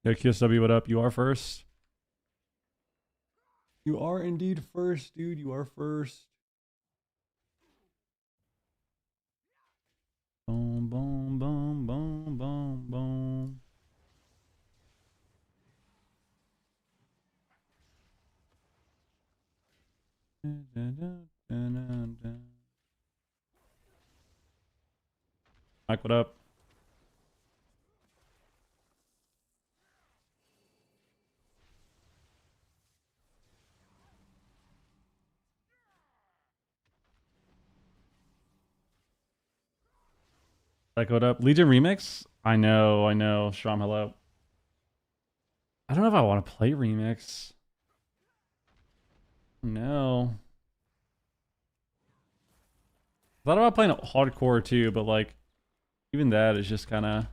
Yo, QSW, what up? You are first. You are indeed first, dude. You are first. Boom, boom, boom, boom, boom, boom. Mike, what up? Mike, what up? Legion Remix? I know. Shram, hello. I don't know if I want to play Remix. No. I thought about playing hardcore too, but like, even that is just kind of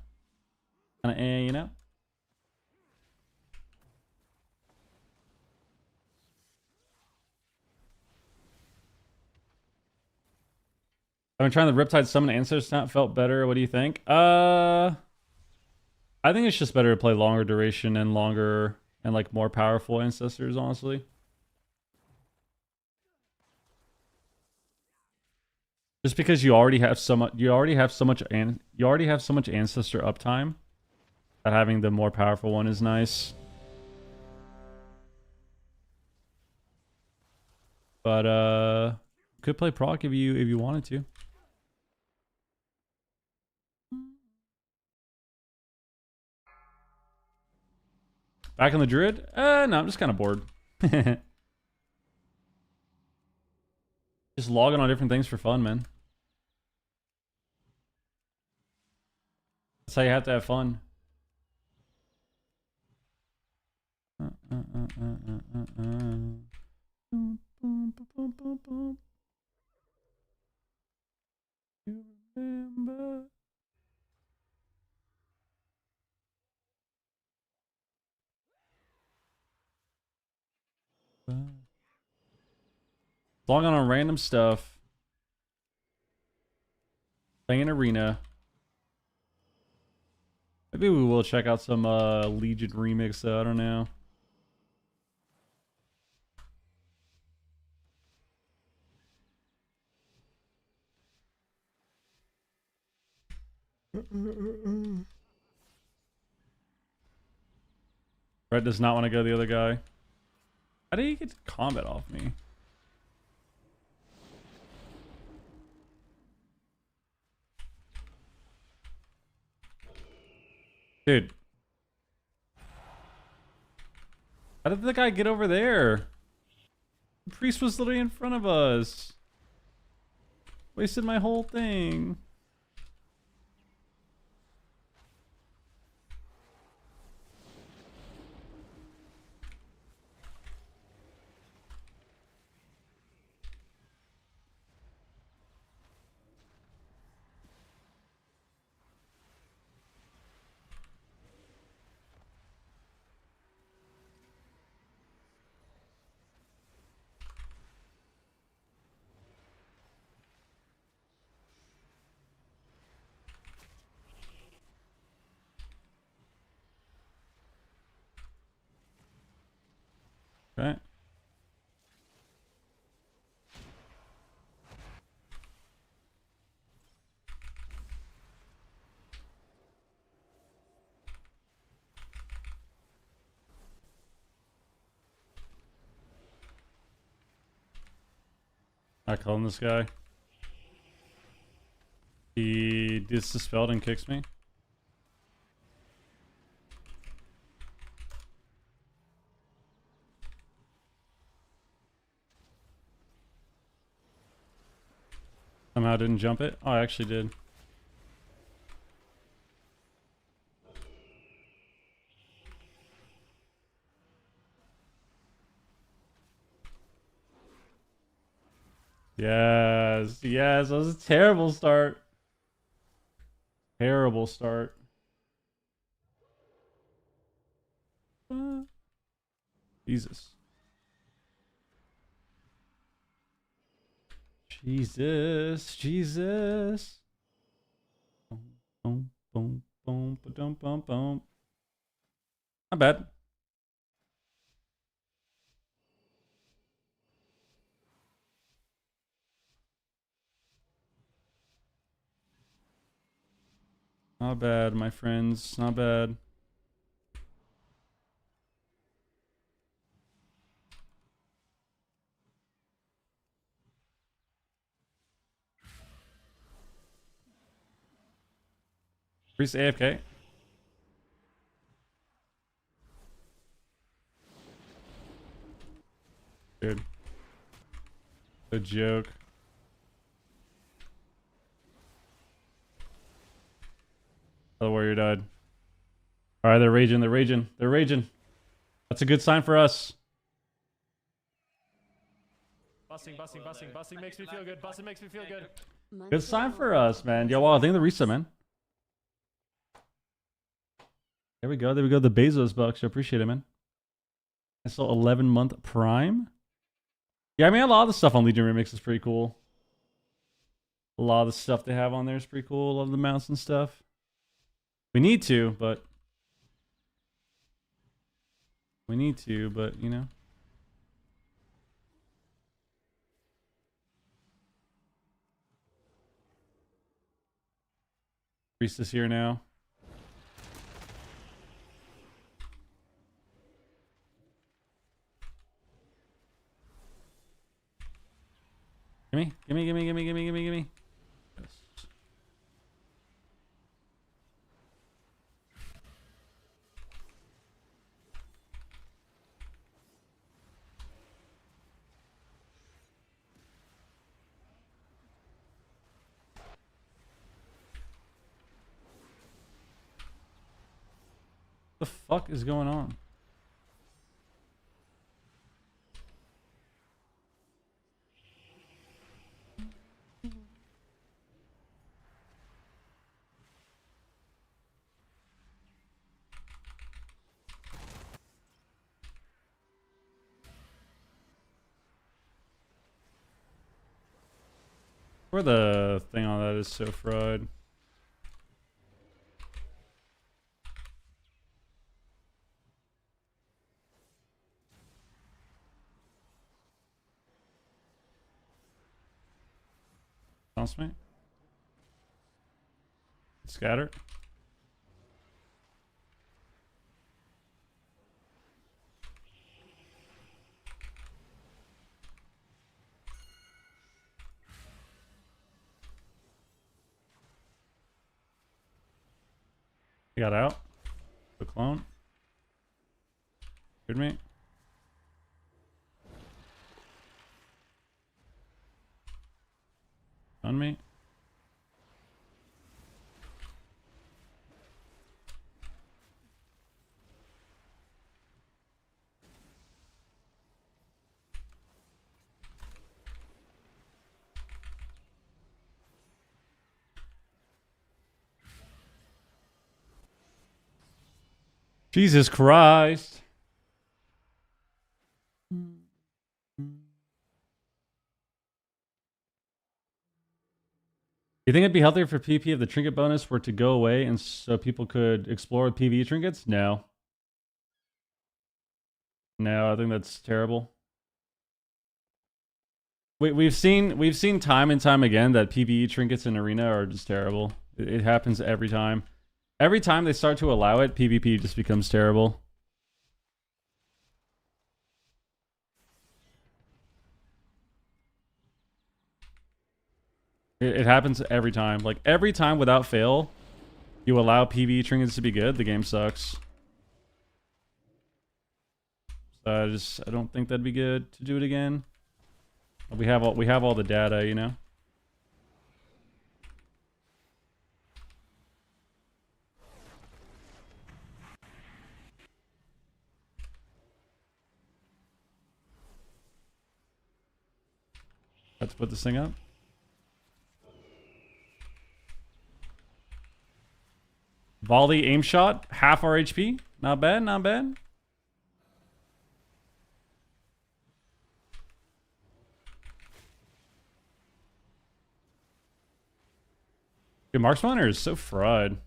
you know? I've been trying the Riptide Summon Ancestors, not felt better. What do you think? I think it's just better to play longer duration and longer and like more powerful Ancestors, honestly. Just because you already have so much ancestor uptime that having the more powerful one is nice. But could play proc if you wanted to. Back on the Druid? No, I'm just kind of bored. Just logging on different things for fun, man. That's how you have to have fun. You remember? Log on random stuff. Playing an arena. Maybe we will check out some Legion remix though, I don't know. Red does not want to go the other guy. How do you get combat off me? Dude. How did the guy get over there? The priest was literally in front of us. Wasted my whole thing. Okay. I call him this guy. He dispelled and kicks me. Somehow didn't jump it. Oh, I actually did. Yes, yes, that was a terrible start. Terrible start. Jesus. Jesus. Boom, boom, boom. Bum, bum, bum. Not bad. Not bad, my friends. Not bad. Priest AFK. Dude. A joke. The warrior died. Alright, they're raging, they're raging, they're raging. That's a good sign for us. Busting makes me feel good. Busting makes me feel good. Good sign for us, man. Yo, wow, I think the reset, man. There we go, there we go. The Bezos bucks. I appreciate it, man. I saw 11-month Prime. Yeah, I mean, a lot of the stuff on Legion Remix is pretty cool. A lot of the stuff they have on there is pretty cool. Love the mounts and stuff. We need to, but you know. Priest is here now. Gimme. Yes. The fuck is going on? Where the thing on that is so fried. Bounce me. Scatter. He got out. The clone. Heard me. On me. Jesus Christ. You think it'd be healthier for PvP if the trinket bonus were to go away and so people could explore with PvE trinkets? No. No, I think that's terrible. We've seen time and time again that PvE trinkets in Arena are just terrible. It happens every time. Every time they start to allow it, PvP just becomes terrible. It happens every time. Like, every time without fail, you allow PvE trinkets to be good, the game sucks. So I don't think that'd be good to do it again. We have all the data, you know? Let's put this thing up. Volley aim shot, half our HP. Not bad, not bad. Dude, Mark Spawner is so fried.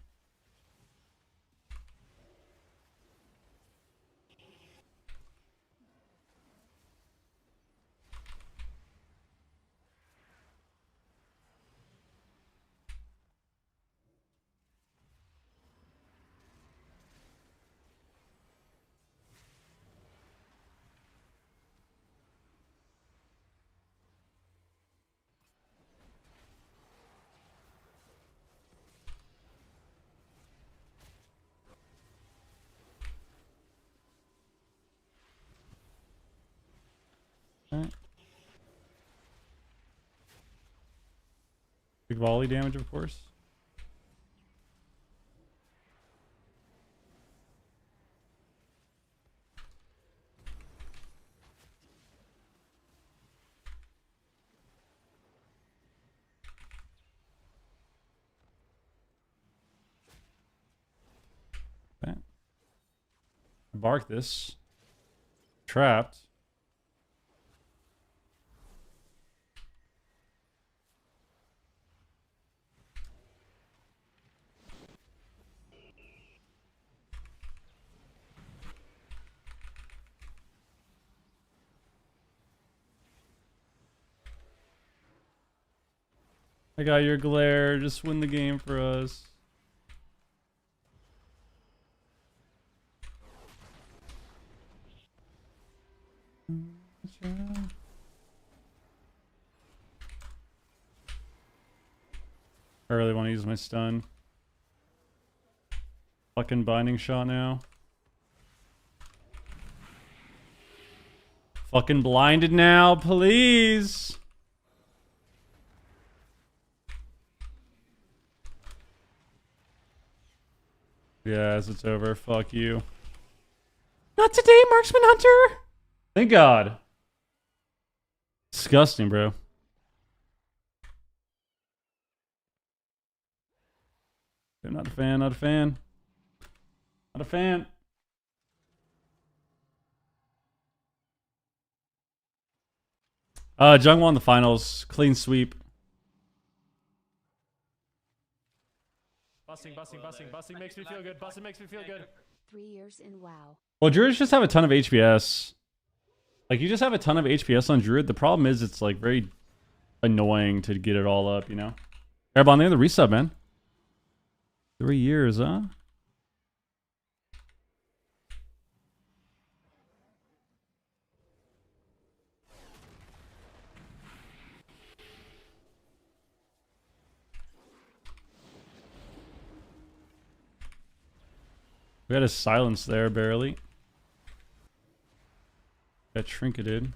Okay. Big volley damage, of course. Okay. Bark this. Trapped. I got your glare. Just win the game for us. I really want to use my stun. Fucking binding shot now. Fucking blinded now, please. Yes, it's over. Fuck you. Not today, Marksman Hunter. Thank God. Disgusting, bro. I'm not a fan, not a fan. Not a fan. Jung won the finals. Clean sweep. Busting makes me feel good. Busting makes me feel good. 3 years in WoW. Well, Druids just have a ton of HPS. Like, you just have a ton of HPS on Druid. The problem is it's, like, very annoying to get it all up, you know? Airbon, they have the resub, man. 3 years, huh? We had a silence there, barely. Got trinketed.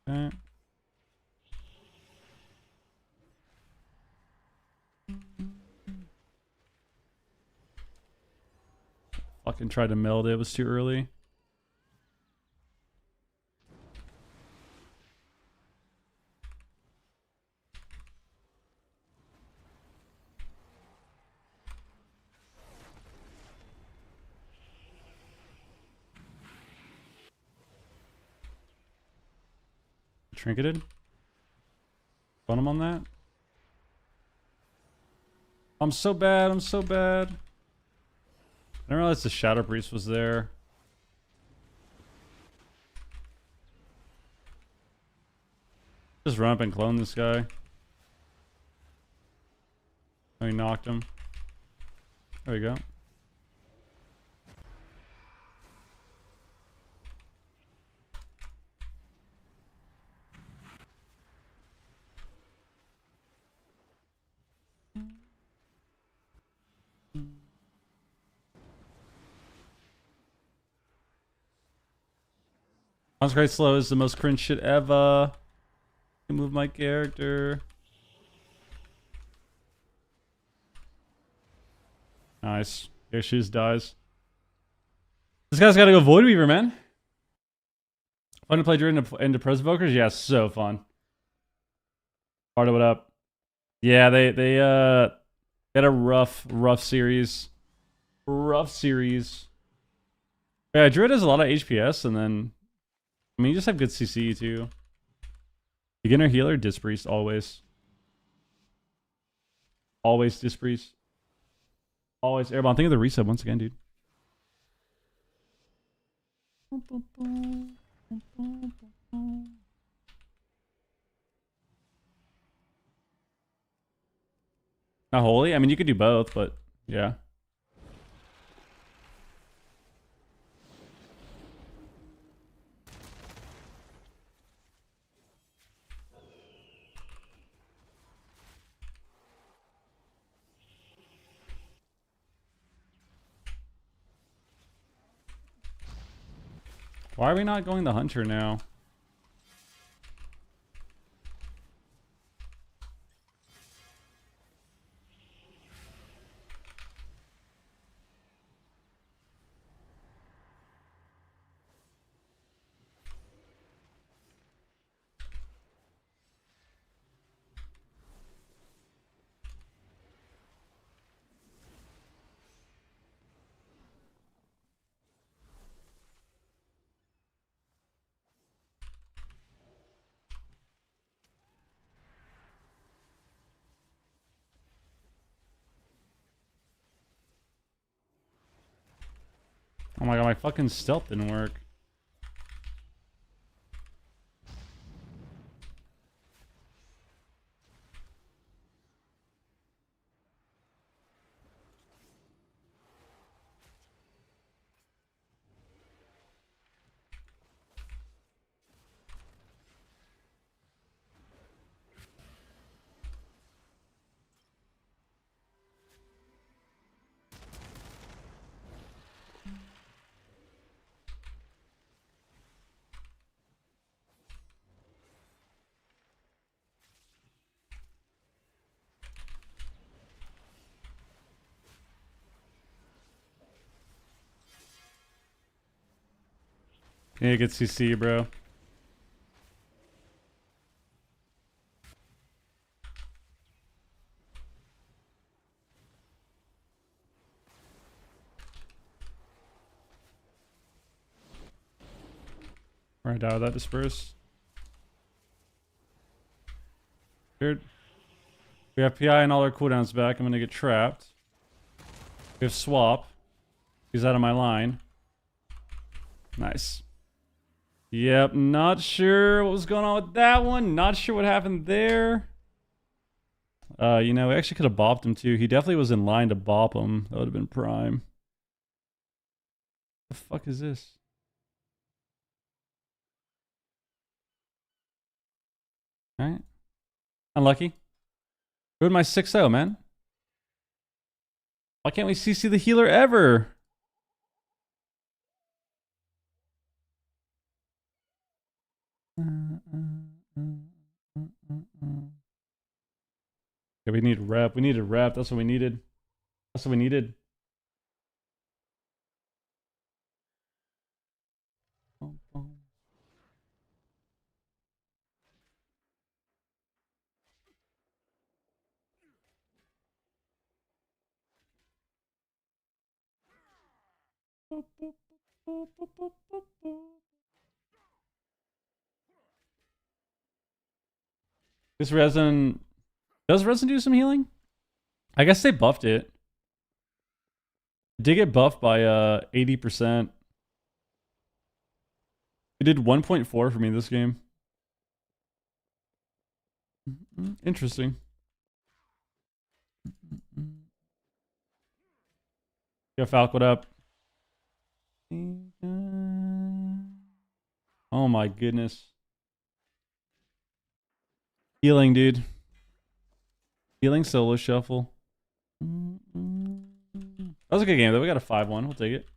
Okay. Fucking tried to meld it. It was too early. Trinketed. Fun him on that. I'm so bad. I'm so bad. I didn't realize the Shadow Priest was there. Just run up and clone this guy. Oh, he knocked him. There we go. Consecrate slow is the most cringe shit ever. Move my character. Nice. Here Shoes dies. This guy's gotta go Void Weaver, man. Fun to play Druid into Presvokers? Yeah, so fun. Pardo, what up? Yeah, they had a rough series. Rough series. Yeah, Druid has a lot of HPS, and then I mean, you just have good CC too. Beginner healer, Disc Priest, always. Always Disc Priest. Always Airbomb. Think of the resub once again, dude. Not holy? I mean, you could do both, but yeah. Why are we not going the hunter now? Oh my god, my fucking stealth didn't work. Yeah, get CC, bro. Alright, out of that disperse. Weird. We have PI and all our cooldowns back. I'm gonna get trapped. We have swap. He's out of my line. Nice. Yep, not sure what was going on with that one. Not sure what happened there. You know, we actually could have bopped him too. He definitely was in line to bop him. That would have been prime. The fuck is this? Alright. Unlucky. Ruined my 6-0, man. Why can't we CC the healer ever? Yeah, we need rep. We needed rep. That's what we needed. That's what we needed. This resin does resin do some healing? I guess they buffed it. It did get buffed by 80%. It did 1.4 for me this game. Interesting. Yo, Falk, what up? Oh my goodness. Healing, dude. Healing solo shuffle. That was a good game, though. We got a 5-1. We'll take it.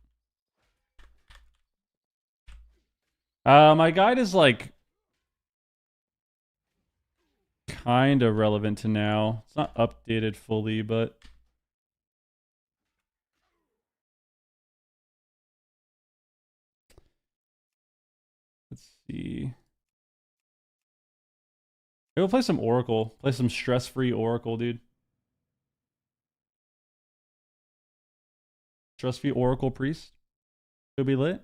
My guide is like kind of relevant to now. It's not updated fully, but let's see. Maybe we'll play some Oracle. Play some stress-free Oracle, dude. Stress-free Oracle Priest. Could be lit.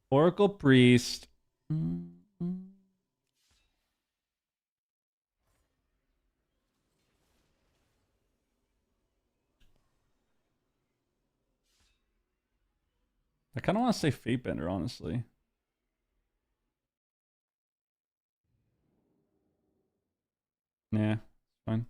Oracle Priest. I kind of want to say Fatebender, honestly. Yeah, fine.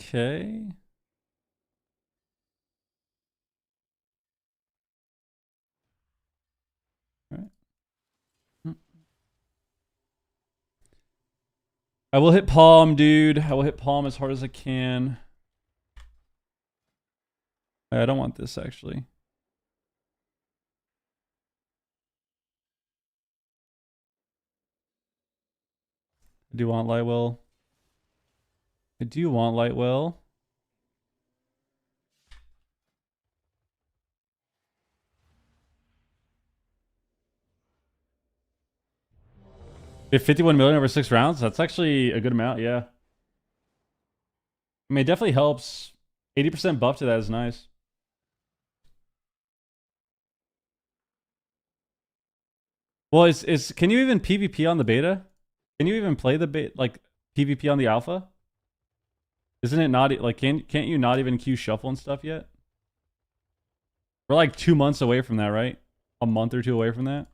Okay. All right. I will hit palm, dude. I will hit palm as hard as I can. I don't want this, actually. I do want Lightwell. I do want Lightwell. We have 51 million over 6 rounds. That's actually a good amount, yeah. I mean, it definitely helps. 80% buff to that is nice. Well, can you even PvP on the beta? Can you even play the like PvP on the alpha? Isn't it not like can't you not even queue shuffle and stuff yet? We're like 2 months away from that, right? A month or two away from that.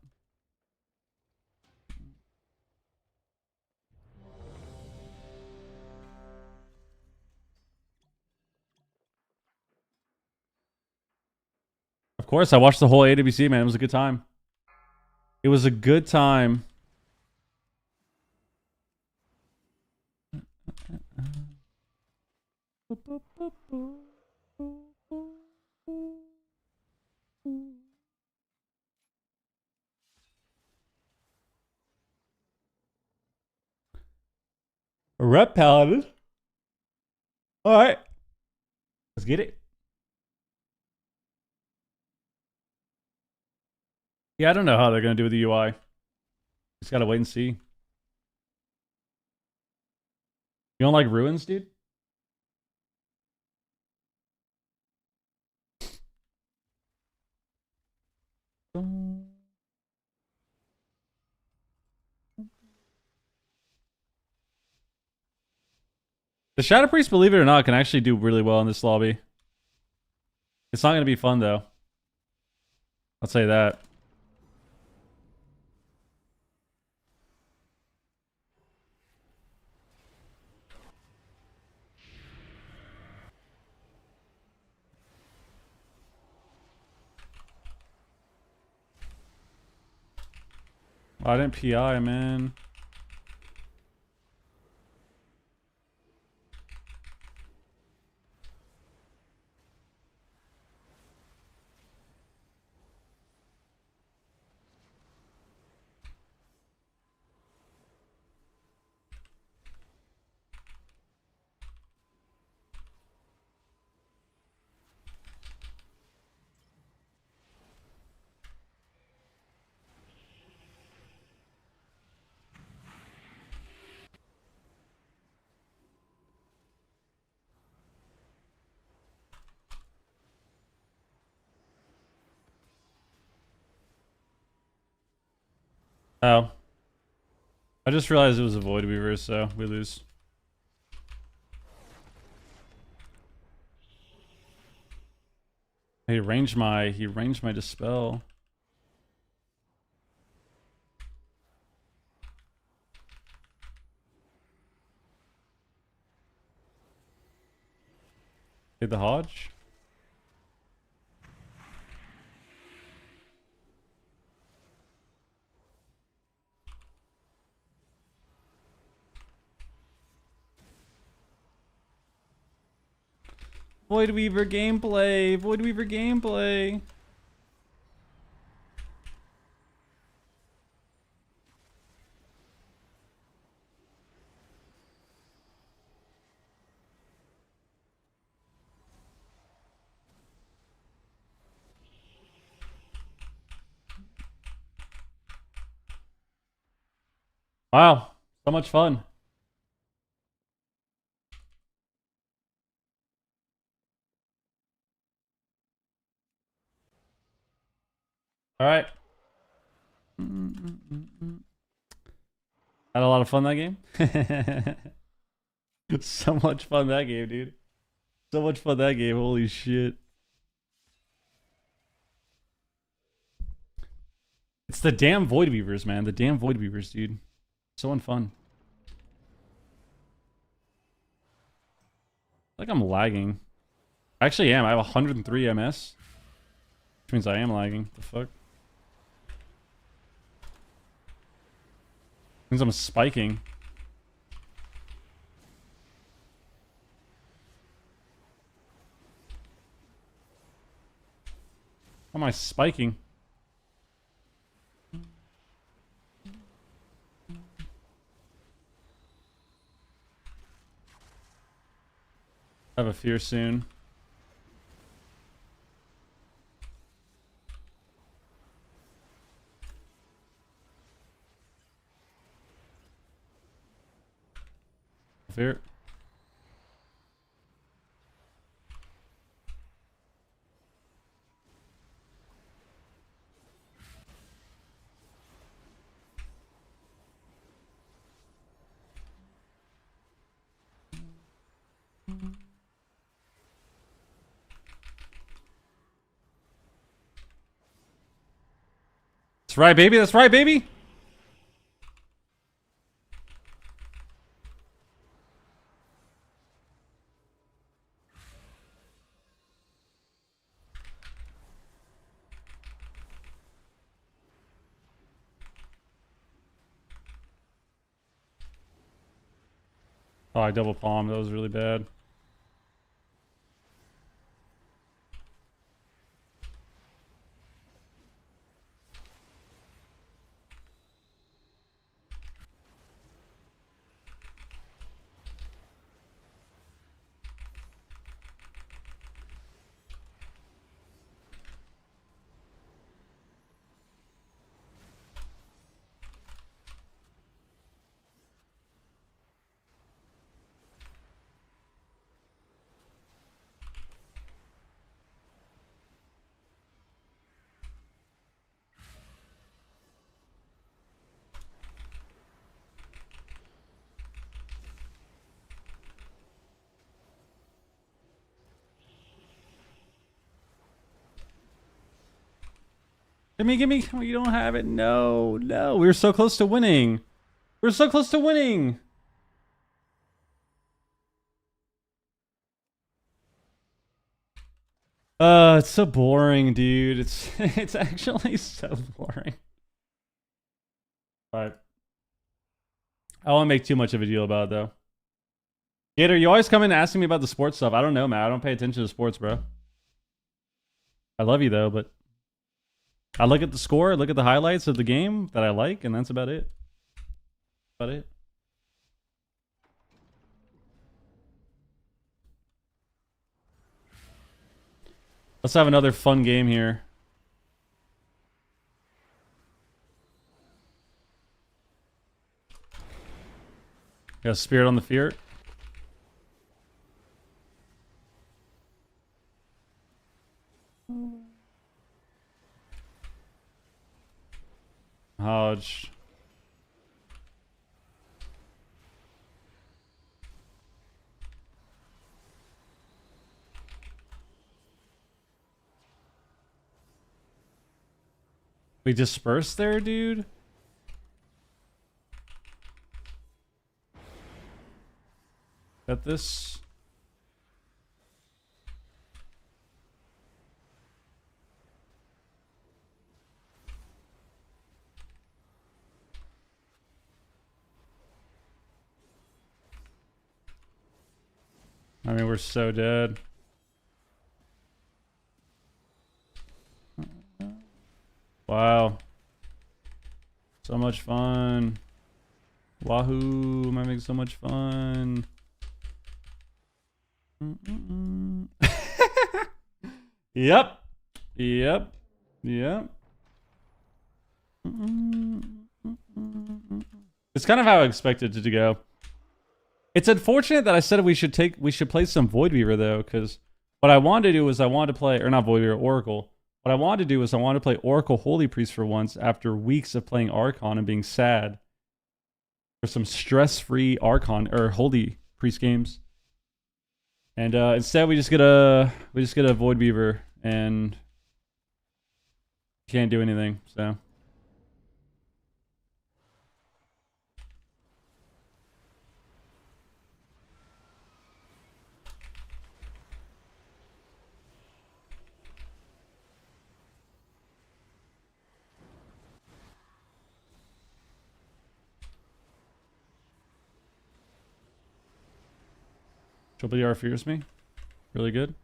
Of course, I watched the whole AWC, man. It was a good time. It was a good time. Rep Paladin. All right. Let's get it. Yeah, I don't know how they're going to do with the UI. Just got to wait and see. You don't like ruins, dude? The Shadow Priest, believe it or not, can actually do really well in this lobby. It's not going to be fun, though. I'll say that. I didn't PI, man. Oh. I just realized it was a Void Weaver, so we lose. He ranged my dispel. Hit the Hodge. Void Weaver gameplay. Void Weaver gameplay. Wow, so much fun. All right. Had a lot of fun that game. So much fun that game, dude. So much fun that game. Holy shit. It's the damn Void Weavers, man. The damn Void Weavers, dude. So unfun. Like I'm lagging. I actually am. I have 103 MS. Which means I am lagging. The fuck? Means I'm spiking. How am I spiking? I have a fear soon. Fear. That's right, baby. That's right, baby. Oh, I double palmed. That was really bad. Give me. You don't have it. No, no. We were so close to winning. We were so close to winning. It's so boring, dude. It's it's actually so boring. But I won't make too much of a deal about it, though. Gator, you always come in asking me about the sports stuff. I don't know, man. I don't pay attention to sports, bro. I love you, though, but I look at the score, look at the highlights of the game that I like, and that's about it. About it. Let's have another fun game here. Got Spirit on the Fear. Hodge. We dispersed there, dude? Got this. I mean, we're so dead. Wow. So much fun. Wahoo. I'm having so much fun. Yep. Yep. Yep. It's kind of how I expected it to go. It's unfortunate that I said we should play some Void Weaver though, because what I wanted to do was I wanted to play, or not Void Weaver, Oracle. What I wanted to do was I wanted to play Oracle Holy Priest for once after weeks of playing Archon and being sad. For some stress-free Archon or Holy Priest games. And instead we just get a Void Weaver and can't do anything, so. WR fears me. Really good.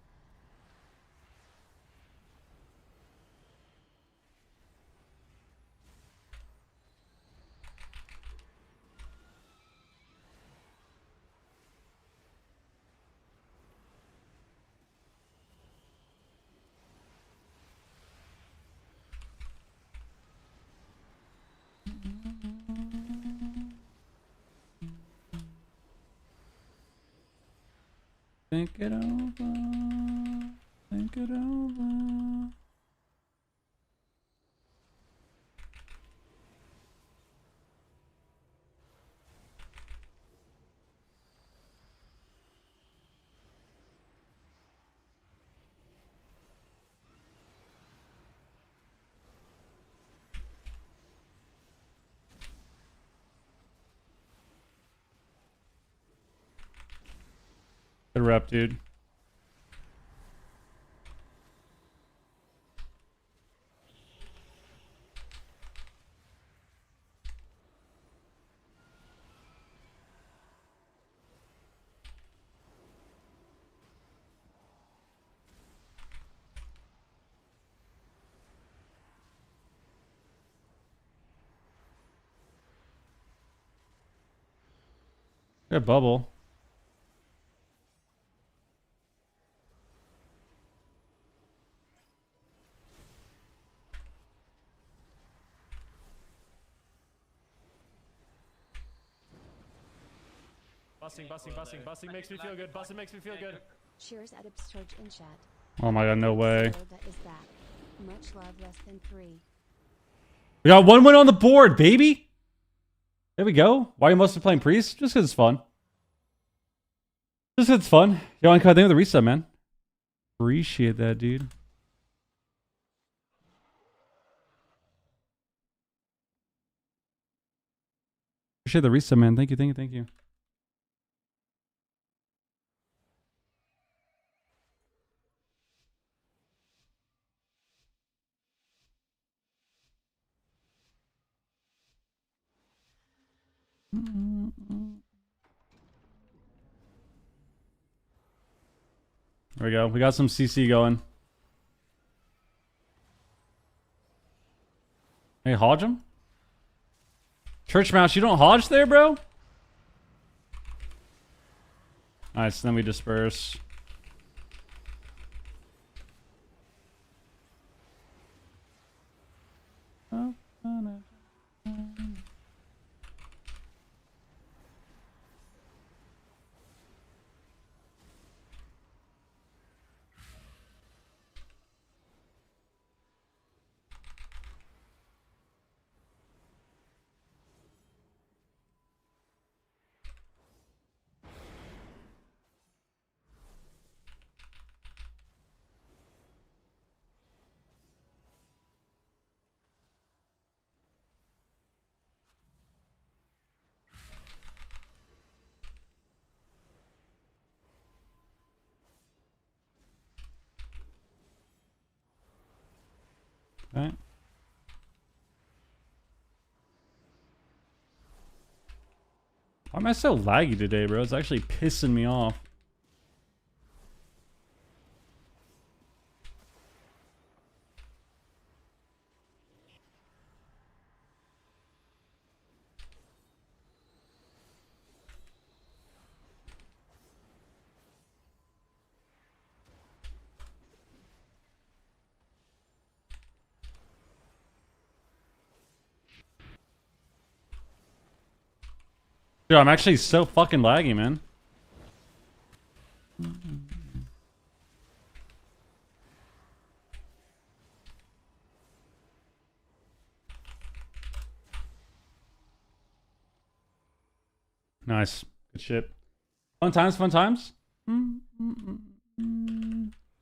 Think it over. Think it over. Good rep, dude. Good bubble. Busting makes me feel good. Busting makes me feel good. Cheers at Upsurge in chat. Oh my god, no way. So that is that. Much love, less than 3. We got 1 win on the board, baby! There we go. Why are you mostly playing Priest? Just because it's fun. Just because it's fun. Yo, thank you for the reset, man. Appreciate that, dude. Appreciate the reset, man. Thank you, thank you, thank you. There we go. We got some CC going. Hey, Hodge him? Church Mouse, you don't Hodge there, bro? Nice, then we disperse. Okay. Why am I so laggy today, bro? It's actually pissing me off. Dude, I'm actually so fucking laggy, man. Nice. Good shit. Fun times, fun times.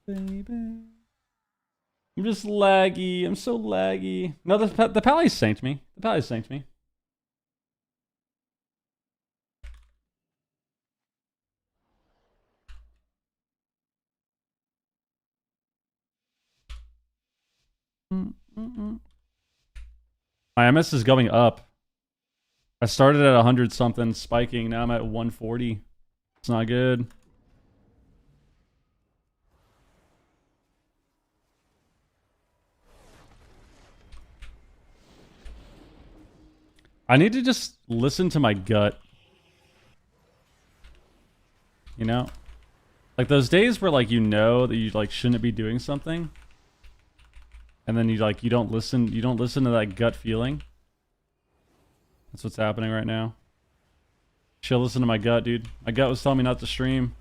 Baby. I'm just laggy. I'm so laggy. No, the pally sanked me. The pally sanked me. My MS is going up. I started at 100 something, spiking. Now I'm at 140. It's not good. I need to just listen to my gut. You know? Like those days where like you know that you like shouldn't be doing something. And then you don't listen to that gut feeling. That's what's happening right now. Should listen to my gut, dude. My gut was telling me not to stream.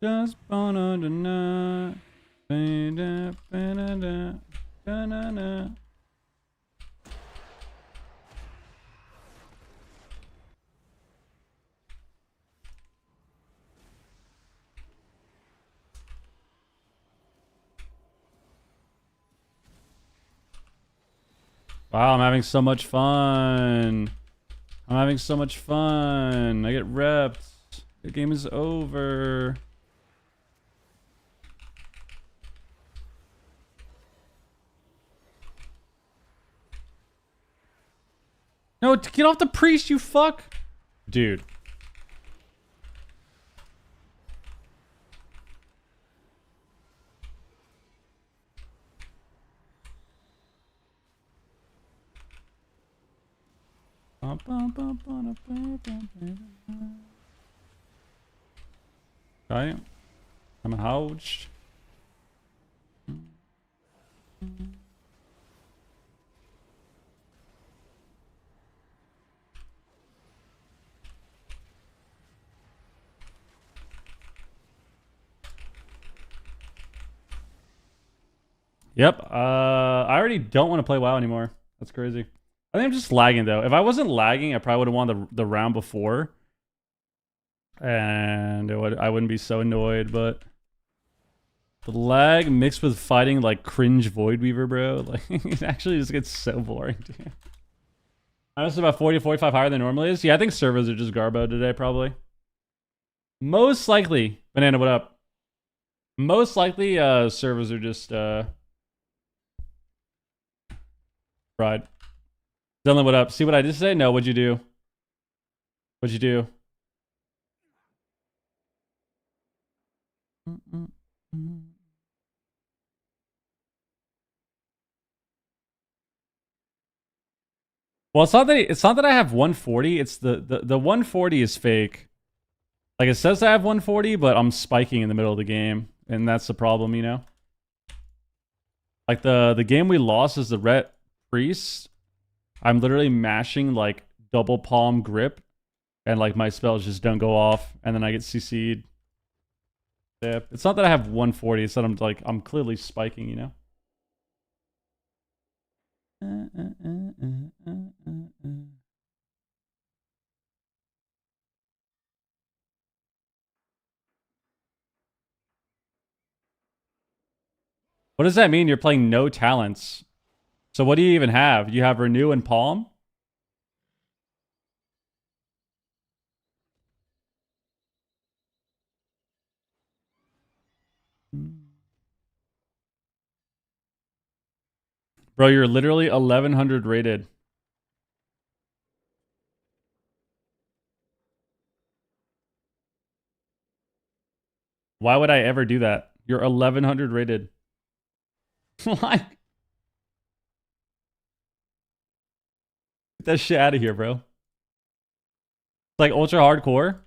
Just wanna deny. Wow, I'm having so much fun. I'm having so much fun. I get reps. The game is over. No, get off the priest, you fuck. Dude. Okay. I'm housed. Yep. I already don't want to play WoW anymore. That's crazy. I think I'm just lagging though. If I wasn't lagging, I probably would have won the round before. And I wouldn't be so annoyed, but the lag mixed with fighting like cringe Void Weaver, bro, like it actually just gets so boring, dude. I was about 40 to 45 higher than normally is. Yeah, I think servers are just garbo today, probably. Most likely. Banana, what up? Most likely servers are just fried. Dylan, what up? See what I just say? No, what'd you do? What'd you do? Well, it's not that I have 140. It's the 140 is fake. Like it says I have 140, but I'm spiking in the middle of the game, and that's the problem, you know. Like the game we lost is the Ret Priest. I'm literally mashing like double palm grip, and like my spells just don't go off, and then I get CC'd. Yeah, it's not that I have 140. It's that I'm clearly spiking, you know. What does that mean? You're playing no talents. So what do you even have? You have Renew and Palm? Bro, you're literally 1100 rated. Why would I ever do that? You're 1100 rated. Like, get that shit out of here, bro. It's like ultra hardcore.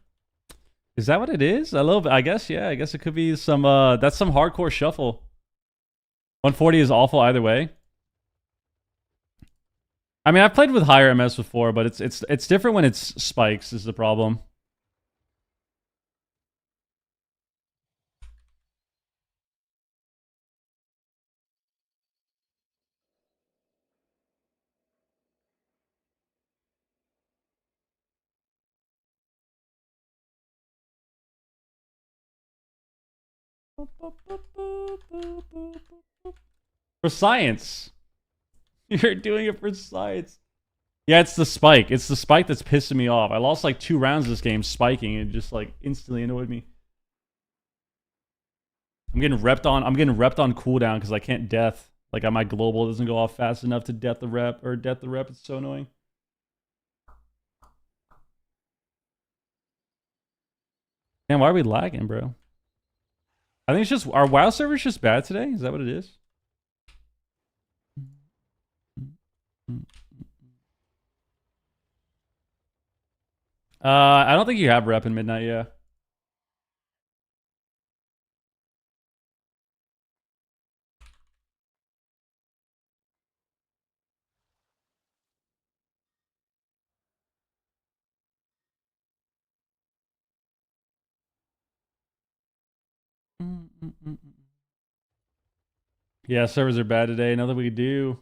Is that what it is? A little bit, I guess. Yeah, I guess it could be some. That's some hardcore shuffle. 140 is awful either way. I mean, I've played with higher MS before, but it's different when it's spikes is the problem. For science. You're doing it for science. Yeah, it's the spike. It's the spike that's pissing me off. I lost like 2 rounds this game spiking and just like instantly annoyed me. I'm getting repped on cooldown because I can't death. Like my global doesn't go off fast enough to death the rep. It's so annoying. Man, why are we lagging, bro? I think it's just our WoW server's just bad today. Is that what it is? I don't think you have rep in midnight, yeah. Yeah, servers are bad today. Nothing we could do.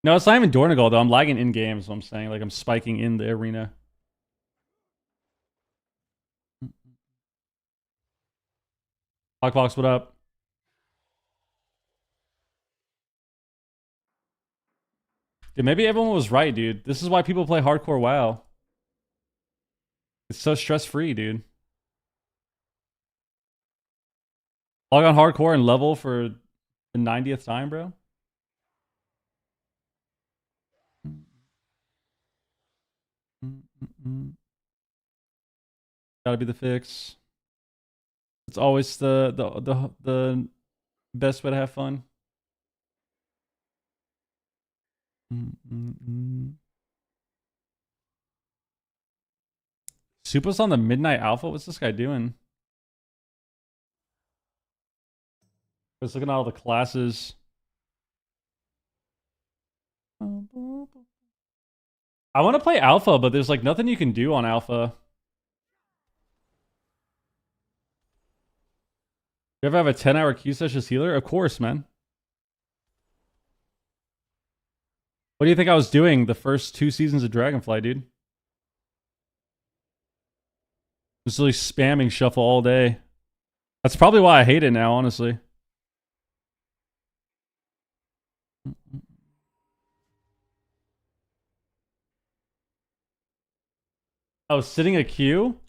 No, it's not even Dornigal though. I'm lagging in game, so I'm saying like I'm spiking in the arena. Hawkbox, what up? Dude, maybe everyone was right, dude. This is why people play hardcore WoW. It's so stress-free, dude. Log on hardcore and level for the 90th time, bro. Gotta be the fix. It's always the best way to have fun. Supa's on the midnight alpha. What's this guy doing? Just looking at all the classes. I want to play alpha, but there's like nothing you can do on alpha. You ever have a 10-hour Q session as healer? Of course, man. What do you think I was doing the first 2 seasons of Dragonfly, dude? Just really spamming shuffle all day. That's probably why I hate it now, honestly. Oh, sitting a queue?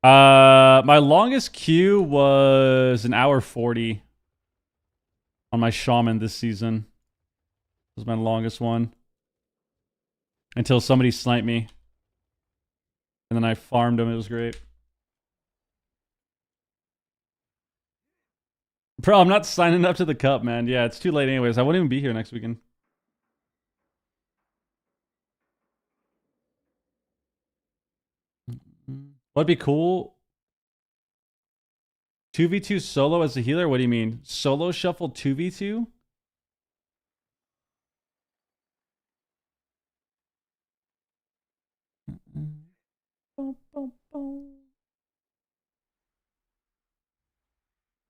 My longest queue was an hour 40 on my shaman this season. This was my longest one. Until somebody sniped me. And then I farmed him. It was great. Bro, I'm not signing up to the cup, man. Yeah, it's too late anyways. I won't even be here next weekend. What'd be cool? 2v2 solo as a healer? What do you mean? Solo shuffle 2v2?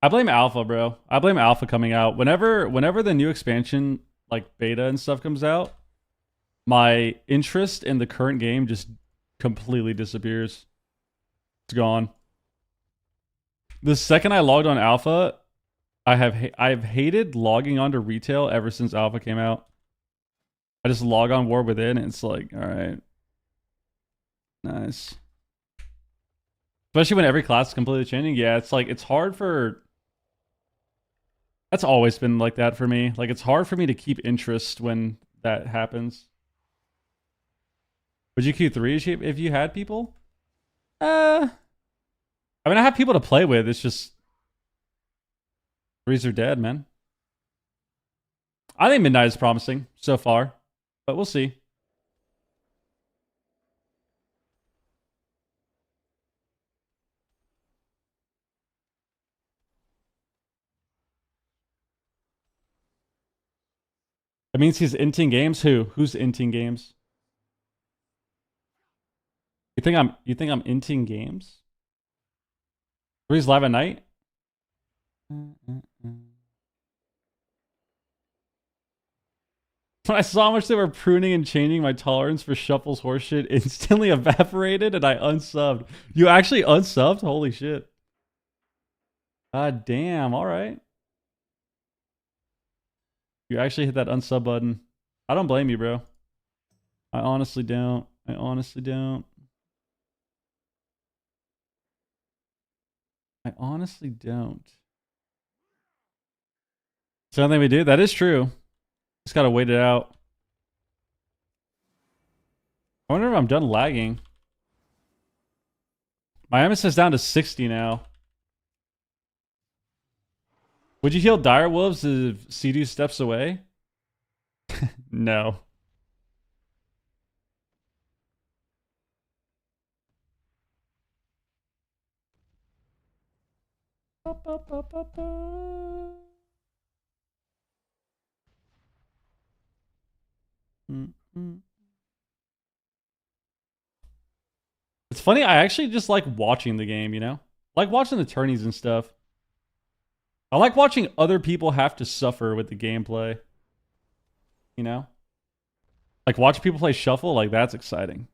I blame Alpha, bro. I blame Alpha coming out. Whenever the new expansion, like beta and stuff comes out, my interest in the current game just completely disappears. It's gone. The second I logged on Alpha, I've hated logging onto retail ever since Alpha came out. I just log on War Within and it's like, all right. Nice. Especially when every class is completely changing. Yeah, it's like, it's hard for... That's always been like that for me. Like, it's hard for me to keep interest when that happens. Would you Q3 if you had people? I mean, I have people to play with. It's just threes are dead, man. I think Midnight is promising so far, but we'll see. That means he's inting games. Who's inting games? You think I'm inting games? Three's live at night? When I saw how much they were pruning and changing, my tolerance for Shuffle's horseshit instantly evaporated and I unsubbed. You actually unsubbed? Holy shit. God damn, alright. You actually hit that unsub button. I don't blame you, bro. I honestly don't. I honestly don't. I honestly don't. So nothing we do? That is true. Just gotta wait it out. I wonder if I'm done lagging. My MS is down to 60 now. Would you heal dire wolves if C2 steps away? No. It's funny, I actually just like watching the game, you know? I like watching the tourneys and stuff. I like watching other people have to suffer with the gameplay. You know? Like watching people play Shuffle, like that's exciting.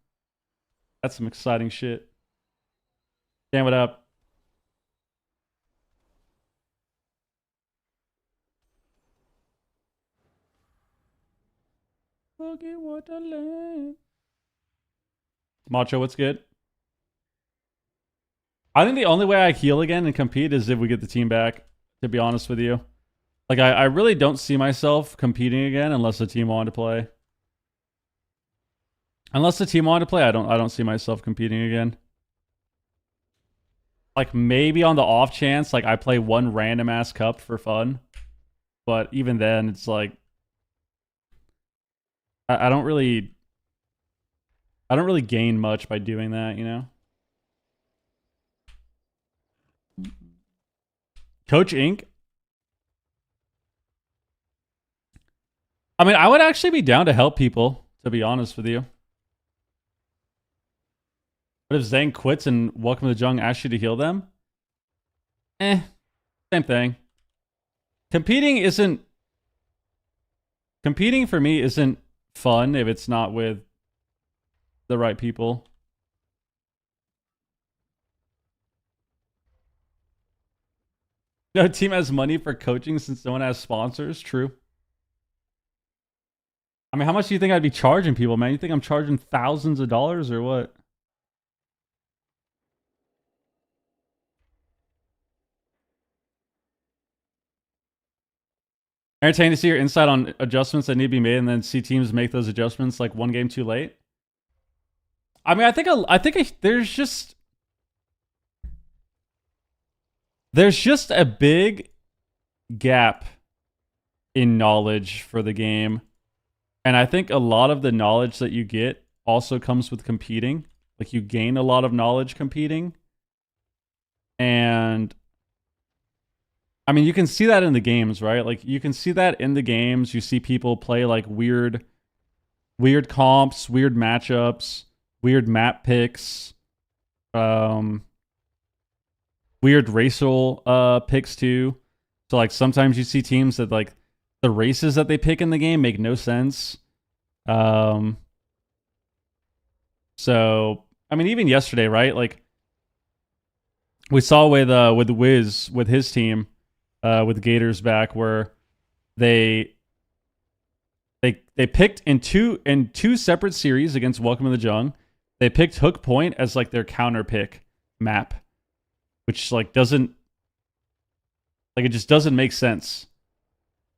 That's some exciting shit. Damn it up. Forget what I learned. Macho, what's good? I think the only way I heal again and compete is if we get the team back, to be honest with you. Like, I really don't see myself competing again unless the team wanted to play. Unless the team wanted to play, I don't see myself competing again. Like, maybe on the off chance, like, I play one random ass cup for fun. But even then, it's like... I don't really gain much by doing that, you know? Coach Inc. I mean, I would actually be down to help people, to be honest with you. But if Zhang quits and Welcome to the Jung asks you to heal them? Same thing. Competing for me isn't fun if it's not with the right people. No team has money for coaching since no one has sponsors. True. I mean, how much do you think I'd be charging people, man? You think I'm charging thousands of dollars or what? Entertaining to see your insight on adjustments that need to be made and then see teams make those adjustments like one game too late. I mean, I think there's just a big gap in knowledge for the game. And I think a lot of the knowledge that you get also comes with competing. Like, you gain a lot of knowledge competing. And I mean, you can see that in the games, right? Like, you can see that in the games. You see people play like weird comps, weird matchups, weird map picks, weird racial picks too. So like sometimes you see teams that like the races that they pick in the game make no sense. So I mean, even yesterday, right? Like we saw with Wiz with his team, with Gators back, where they picked in two separate series against Welcome to the Jung. They picked Hook Point as like their counter pick map, which like doesn't, like, it just doesn't make sense.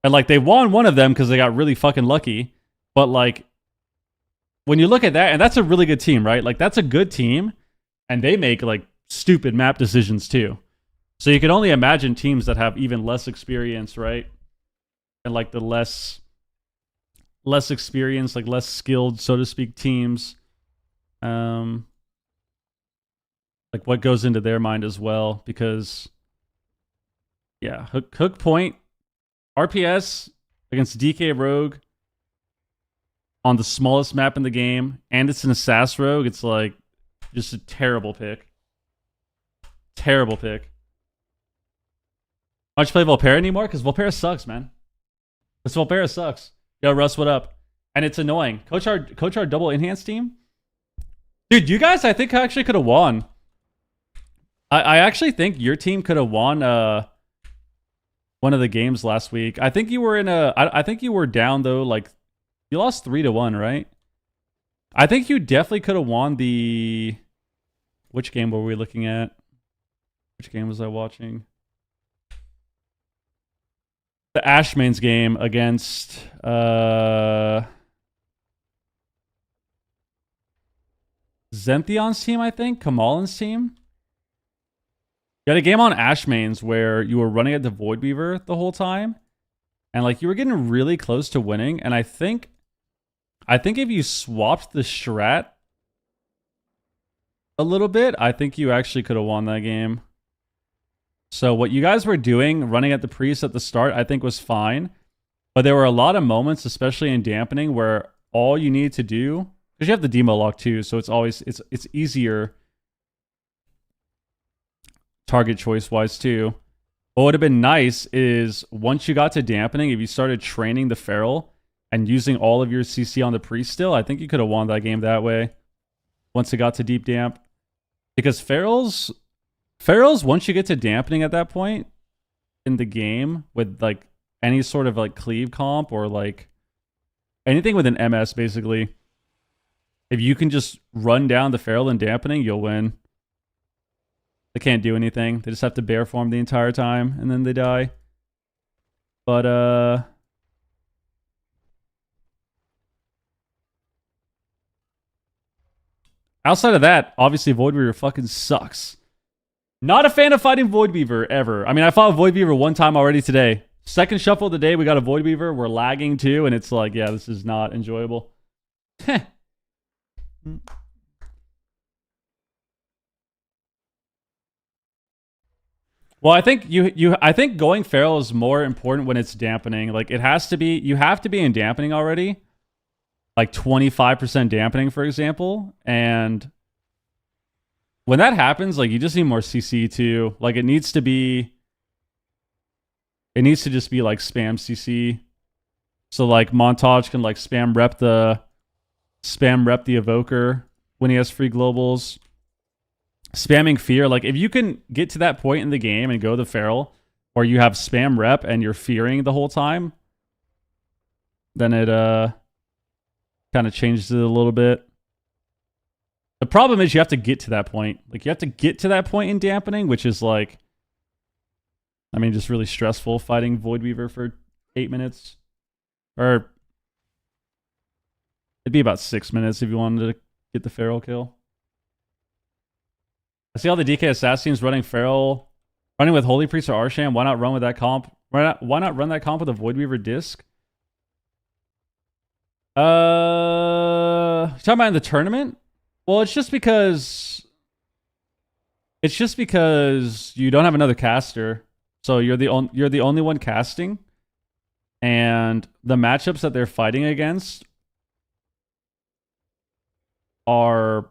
And like they won one of them because they got really fucking lucky. But like when you look at that, and that's a really good team, right? Like that's a good team, and they make like stupid map decisions too. So you can only imagine teams that have even less experience, right? And like the less experienced, like less skilled, so to speak, teams. Like what goes into their mind as well, because yeah, hook point, RPS against DK Rogue on the smallest map in the game, and it's an Assassin Rogue. It's like just a terrible pick. Terrible pick. Why don't you play Volpera anymore? Because Volpera sucks, man. This Volpera sucks. Yo, Russ, what up? And it's annoying. Coach our double enhanced team. Dude, you guys, I think actually could have won. I actually think your team could have won one of the games last week. I think you were I think you were down though, like you lost 3-1, right? I think you definitely could have won the which game were we looking at? Which game was I watching? The Ashmane's game against Zenthion's team, I think. Kamalin's team. You had a game on Ashmane's where you were running at the Void Weaver the whole time. And like you were getting really close to winning. And I think if you swapped the strat a little bit, I think you actually could have won that game. So what you guys were doing, running at the priest at the start, I think was fine. But there were a lot of moments, especially in dampening, where all you need to do, because you have the demo lock too, so it's easier target choice wise too. What would have been nice is once you got to dampening, if you started training the feral and using all of your CC on the priest still, I think you could have won that game that way. Once it got to deep damp, because ferals, once you get to dampening at that point in the game with like any sort of like cleave comp or like anything with an MS, basically, if you can just run down the feral and dampening, you'll win. They can't do anything. They just have to bear form the entire time and then they die. But outside of that, obviously Void Weaver fucking sucks. Not a fan of fighting Void Weaver ever. I mean, I fought Void Weaver one time already today. Second shuffle of the day, we got a Void Weaver. We're lagging too, and it's like, yeah, this is not enjoyable. Heh. Well, I think I think going feral is more important when it's dampening. Like it has to be, you have to be in dampening already. Like 25% dampening, for example. And when that happens, like you just need more CC too. Like it needs to just be like spam CC. So like Montage can like spam rep the evoker when he has free globals. Spamming fear, like if you can get to that point in the game and go the feral, or you have spam rep and you're fearing the whole time, then it kind of changes it a little bit. The problem is you have to get to that point. Like you have to get to that point in dampening, which is like, I mean, just really stressful fighting Void Weaver for 8 minutes. Or it'd be about 6 minutes if you wanted to get the feral kill. I see all the DK assassins running feral, running with Holy Priest or Arsham. Why not run with that comp? Why not run that comp with a Void Weaver disc? Talking about in the tournament? Well, it's just because you don't have another caster, so you're the only one casting, and the matchups that they're fighting against are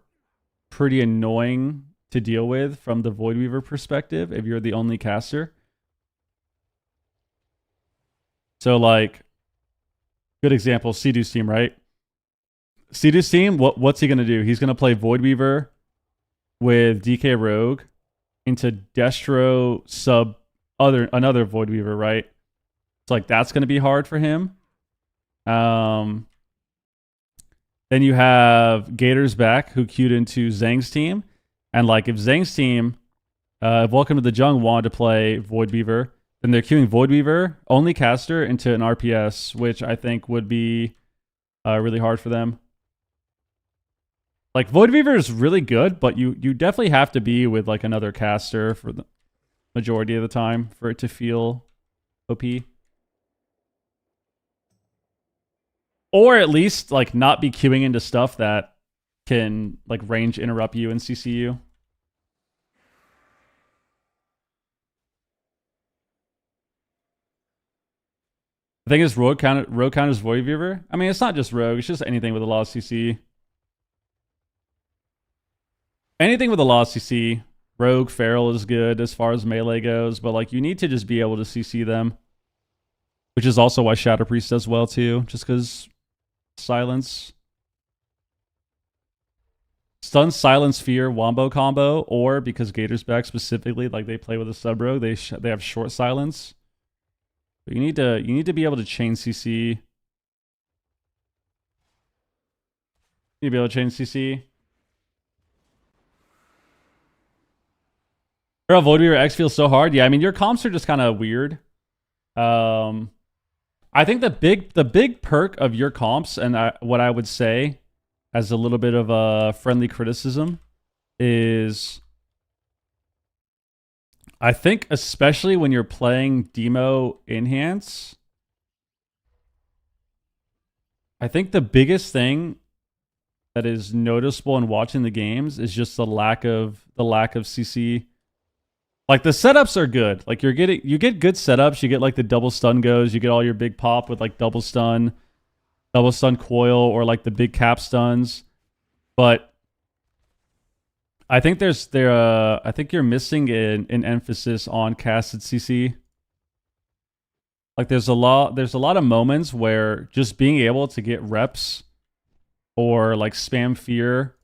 pretty annoying to deal with from the Void Weaver perspective if you're the only caster. So like, good example, Sedu's team, right? Sedu's team, what's he going to do? He's going to play Void Weaver with DK Rogue into Destro sub another Void Weaver, right? It's like that's going to be hard for him. Then you have Gators back who queued into Zhang's team. And like if Zhang's team, Welcome to the Jung wanted to play Void Weaver, then they're queuing Void Weaver, only caster, into an RPS, which I think would be really hard for them. Like Void Weaver is really good, but you definitely have to be with like another caster for the majority of the time for it to feel OP. Or at least like not be queuing into stuff that can like range interrupt you and CC you. The thing is, rogue counters Void Weaver. I mean, it's not just rogue; it's just anything with a lot of CC. Anything with a lot of CC. Rogue, Feral is good as far as melee goes, but like you need to just be able to CC them, which is also why Shadow Priest does well too, just because silence. Stun, silence, fear, wombo combo, or because Gator's back specifically, like they play with a sub rogue, they have short silence. But you need to be able to chain CC. You need to be able to chain CC. Bro, Void Weaver X feels so hard. Yeah, I mean your comps are just kind of weird. I think the big perk of your comps, and what I would say as a little bit of a friendly criticism, is I think especially when you're playing Demo Enhance, I think the biggest thing that is noticeable in watching the games is just the lack of CC. Like the setups are good. Like you get good setups. You get like the double stun goes. You get all your big pop with like double stun coil, or like the big cap stuns. But I think I think you're missing an emphasis on casted CC. Like there's a lot of moments where just being able to get reps or like spam fear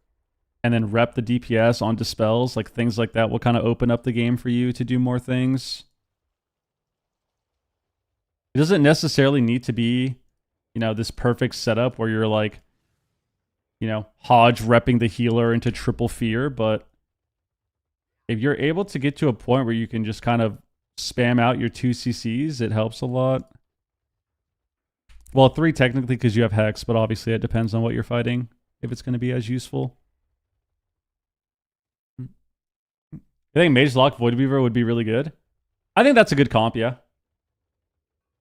and then rep the DPS on dispels, like things like that will kind of open up the game for you to do more things. It doesn't necessarily need to be, you know, this perfect setup where you're like, you know, Hodge repping the healer into triple fear, but if you're able to get to a point where you can just kind of spam out your 2 CCs, it helps a lot. Well, 3 technically because you have Hex, but obviously it depends on what you're fighting, if it's going to be as useful. I think Mage Lock Void Weaver would be really good. I think that's a good comp, yeah.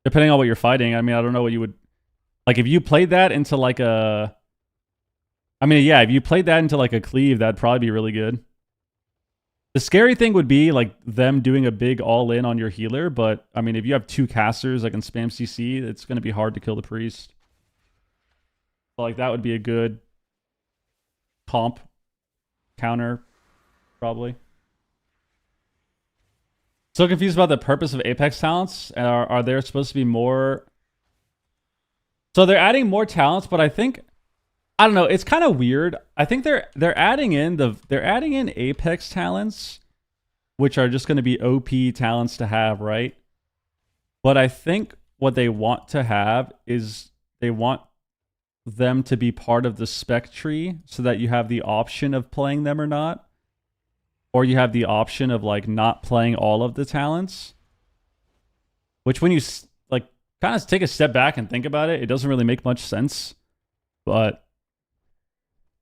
Depending on what you're fighting. I mean, I don't know what you would... Like, if you played that into like a... I mean, yeah, if you played that into like a cleave, that'd probably be really good. The scary thing would be like them doing a big all-in on your healer, but I mean, if you have 2 casters that can spam CC, it's going to be hard to kill the priest. But, like, that would be a good comp counter, probably. So confused about the purpose of Apex talents. Are there supposed to be more? So they're adding more talents, but I think, I don't know, it's kind of weird. I think they're adding in Apex talents, which are just going to be OP talents to have, right? But I think what they want to have is they want them to be part of the spec tree so that you have the option of playing them or not. Or you have the option of like not playing all of the talents. Which when you like kind of take a step back and think about it, it doesn't really make much sense. But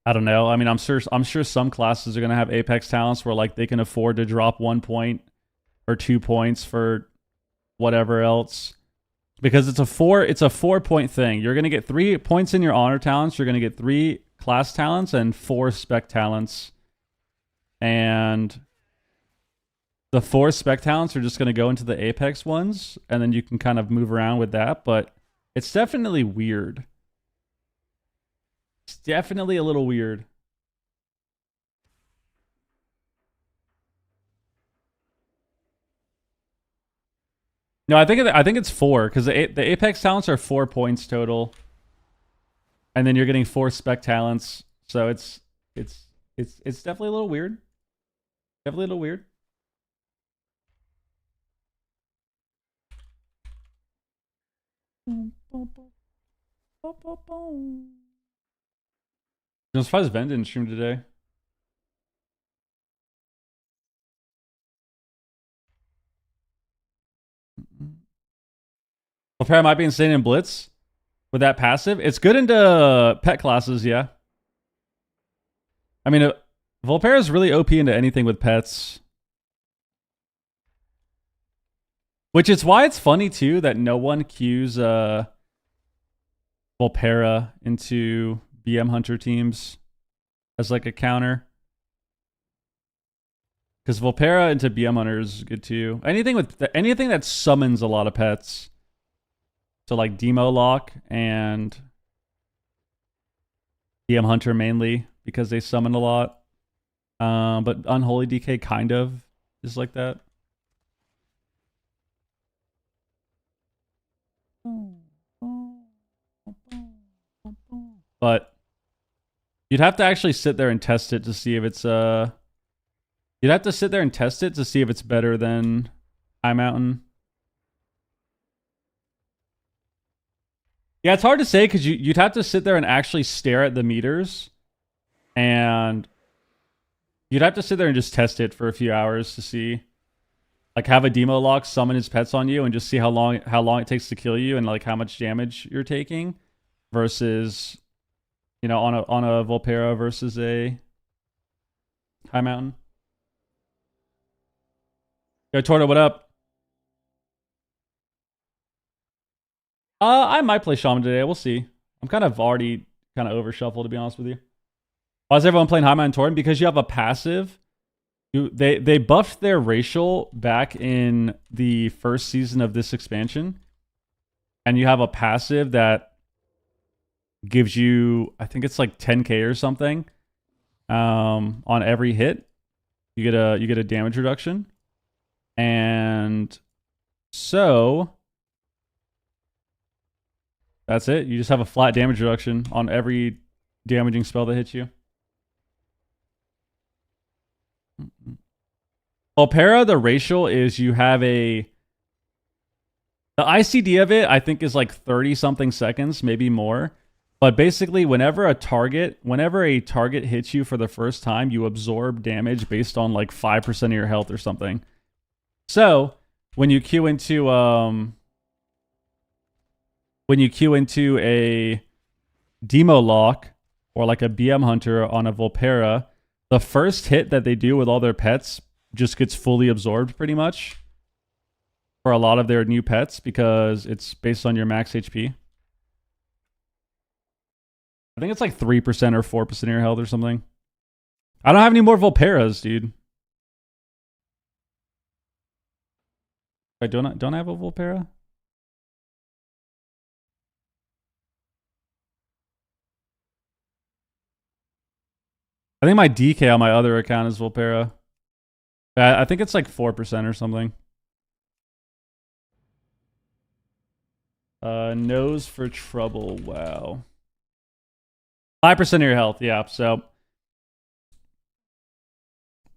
I don't know. I mean, I'm sure some classes are going to have Apex talents where like they can afford to drop 1 point or 2 points for whatever else. Because it's a 4-point thing. You're going to get 3 points in your honor talents, you're going to get 3 class talents and 4 spec talents. And the 4 spec talents are just going to go into the Apex ones, and then you can kind of move around with that, but it's definitely weird. It's definitely a little weird. No, I think it's 4 because the Apex talents are 4 points total, and then you're getting 4 spec talents. So it's definitely a little weird. Definitely a little weird. I'm surprised Ben didn't stream today. Well, might be insane in Blitz with that passive. It's good into pet classes, yeah. I mean, Volpera is really OP into anything with pets. Which is why it's funny, too, that no one queues Volpera into BM Hunter teams as like a counter. Because Volpera into BM Hunter is good, too. Anything that summons a lot of pets. So like Demo Lock and BM Hunter mainly, because they summon a lot. But Unholy DK kind of is like that. But you'd have to actually sit there and test it to see if it's you'd have to sit there and test it to see if it's better than High Mountain. Yeah, it's hard to say because you'd have to sit there and actually stare at the meters, and you'd have to sit there and just test it for a few hours to see. Like, have a Demo Lock summon his pets on you and just see how long it takes to kill you and like how much damage you're taking versus, you know, on a Volpera versus a High Mountain. Yo, Torto, what up? I might play Shaman today. We'll see. I'm kind of already over shuffled, to be honest with you. Why is everyone playing High Mountain Torrent? Because you have a passive. They buffed their racial back in the first season of this expansion, and you have a passive that gives you, I think it's like 10k or something, on every hit. You get a damage reduction, and so that's it. You just have a flat damage reduction on every damaging spell that hits you. Volpera, the racial is you have the ICD of it, I think, is like 30 something seconds, maybe more. But basically, whenever a target hits you for the first time, you absorb damage based on like 5% of your health or something. So when you queue into a Demo Lock or like a BM Hunter on a Volpera, the first hit that they do with all their pets just gets fully absorbed pretty much for a lot of their new pets because it's based on your max HP. I think it's like 3% or 4% of your health or something. I don't have any more Volperas, dude. Wait, don't I have a Volpera? I think my DK on my other account is Volpera. I think it's like 4% or something. Nose for trouble. Wow. 5% of your health. Yeah. So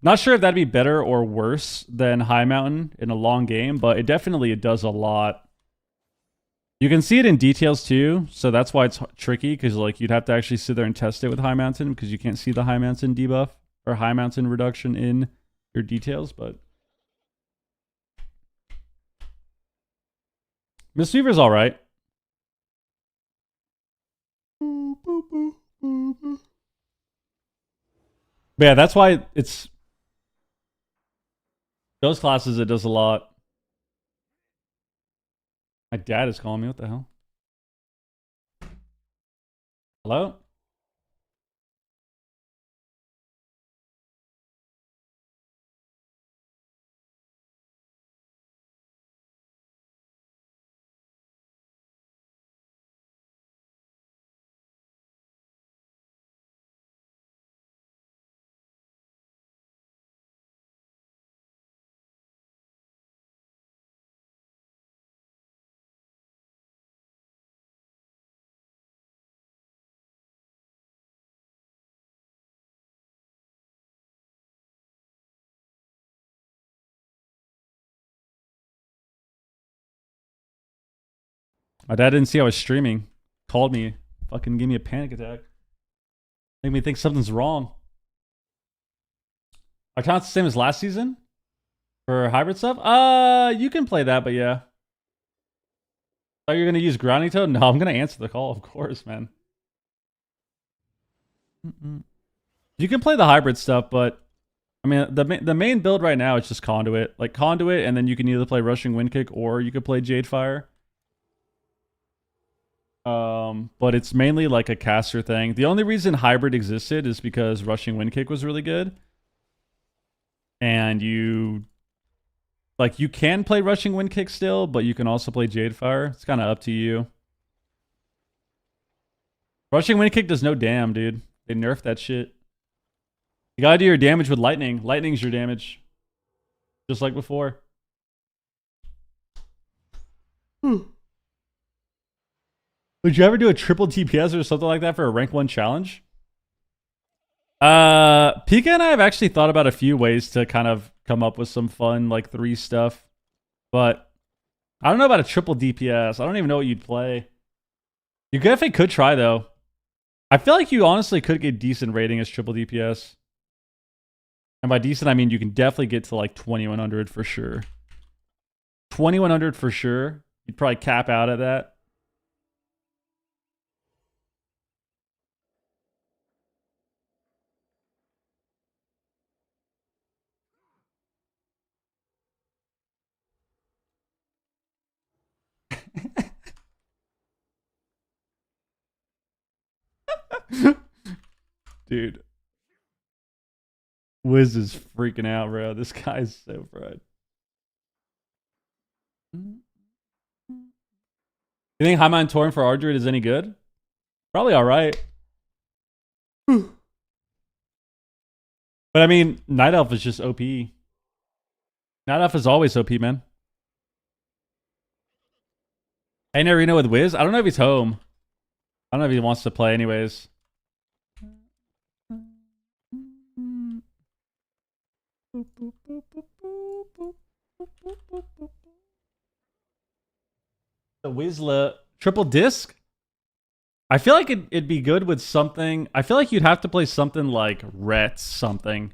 not sure if that'd be better or worse than High Mountain in a long game, but it does a lot. You can see it in details too, so that's why it's tricky, because like you'd have to actually sit there and test it with High Mountain because you can't see the High Mountain debuff or High Mountain reduction in your details. But Mistweaver's all right. But yeah, that's why it's those classes. It does a lot. My dad is calling me. What the hell? Hello? My dad didn't see I was streaming. Called me. Fucking gave me a panic attack. Made me think something's wrong. Our account's the same as last season? For hybrid stuff? You can play that, but yeah. Thought you were gonna use grounding toad? No, I'm gonna answer the call, of course, man. You can play the hybrid stuff, but I mean, the main build right now is just Conduit. Like Conduit, and then you can either play Rushing Windkick or you could play Jadefire. But it's mainly like a caster thing. The only reason hybrid existed is because Rushing Windkick was really good. And you can play Rushing Windkick still, but you can also play Jadefire. It's kind of up to you. Rushing Windkick does no damn, dude. They nerfed that shit. You gotta do your damage with lightning. Lightning's your damage. Just like before. Would you ever do a triple TPS or something like that for a rank 1 challenge? Pika and I have actually thought about a few ways to kind of come up with some fun like 3 stuff. But I don't know about a triple DPS. I don't even know what you'd play. You definitely could try though. I feel like you honestly could get decent rating as triple DPS. And by decent, I mean you can definitely get to like 2100 for sure. 2100 for sure. You'd probably cap out at that. Dude. Wiz is freaking out, bro. This guy's so fried. You think High Mind Torrent for Ardred is any good? Probably alright. But I mean, Night Elf is just OP. Night Elf is always OP, man. Ain't Arena with Wiz? I don't know if he's home. I don't know if he wants to play anyways. The Wizla triple disc? I feel like it'd be good with something. I feel like you'd have to play something like Ret something.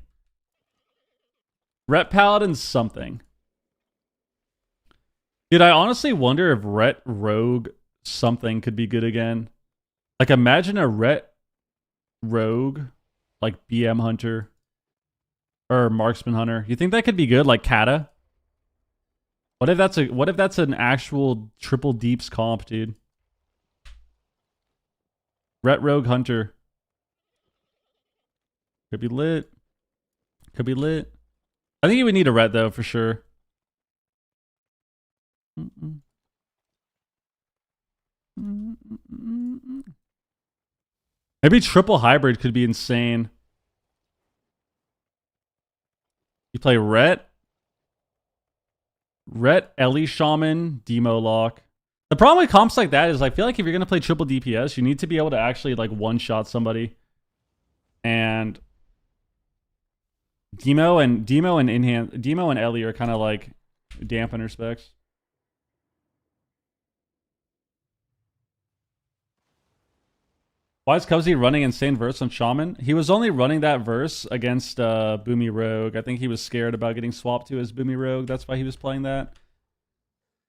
Ret Paladin something. Dude, I honestly wonder if Ret Rogue something could be good again. Like imagine a Ret Rogue, like BM Hunter. Or Marksman Hunter. You think that could be good, like Kata? What if that's an actual triple deeps comp, dude? Ret Rogue Hunter. Could be lit. Could be lit. I think you would need a Ret though, for sure. Maybe triple hybrid could be insane. You play Ret, Ellie Shaman, Demo Lock. The problem with comps like that is I feel like if you're gonna play triple DPS, you need to be able to actually like one-shot somebody. And Demo and Ellie are kind of like dampener specs. Why is Cubsy running insane verse on Shaman? He was only running that verse against Boomy Rogue. I think he was scared about getting swapped to as Boomy Rogue. That's why he was playing that.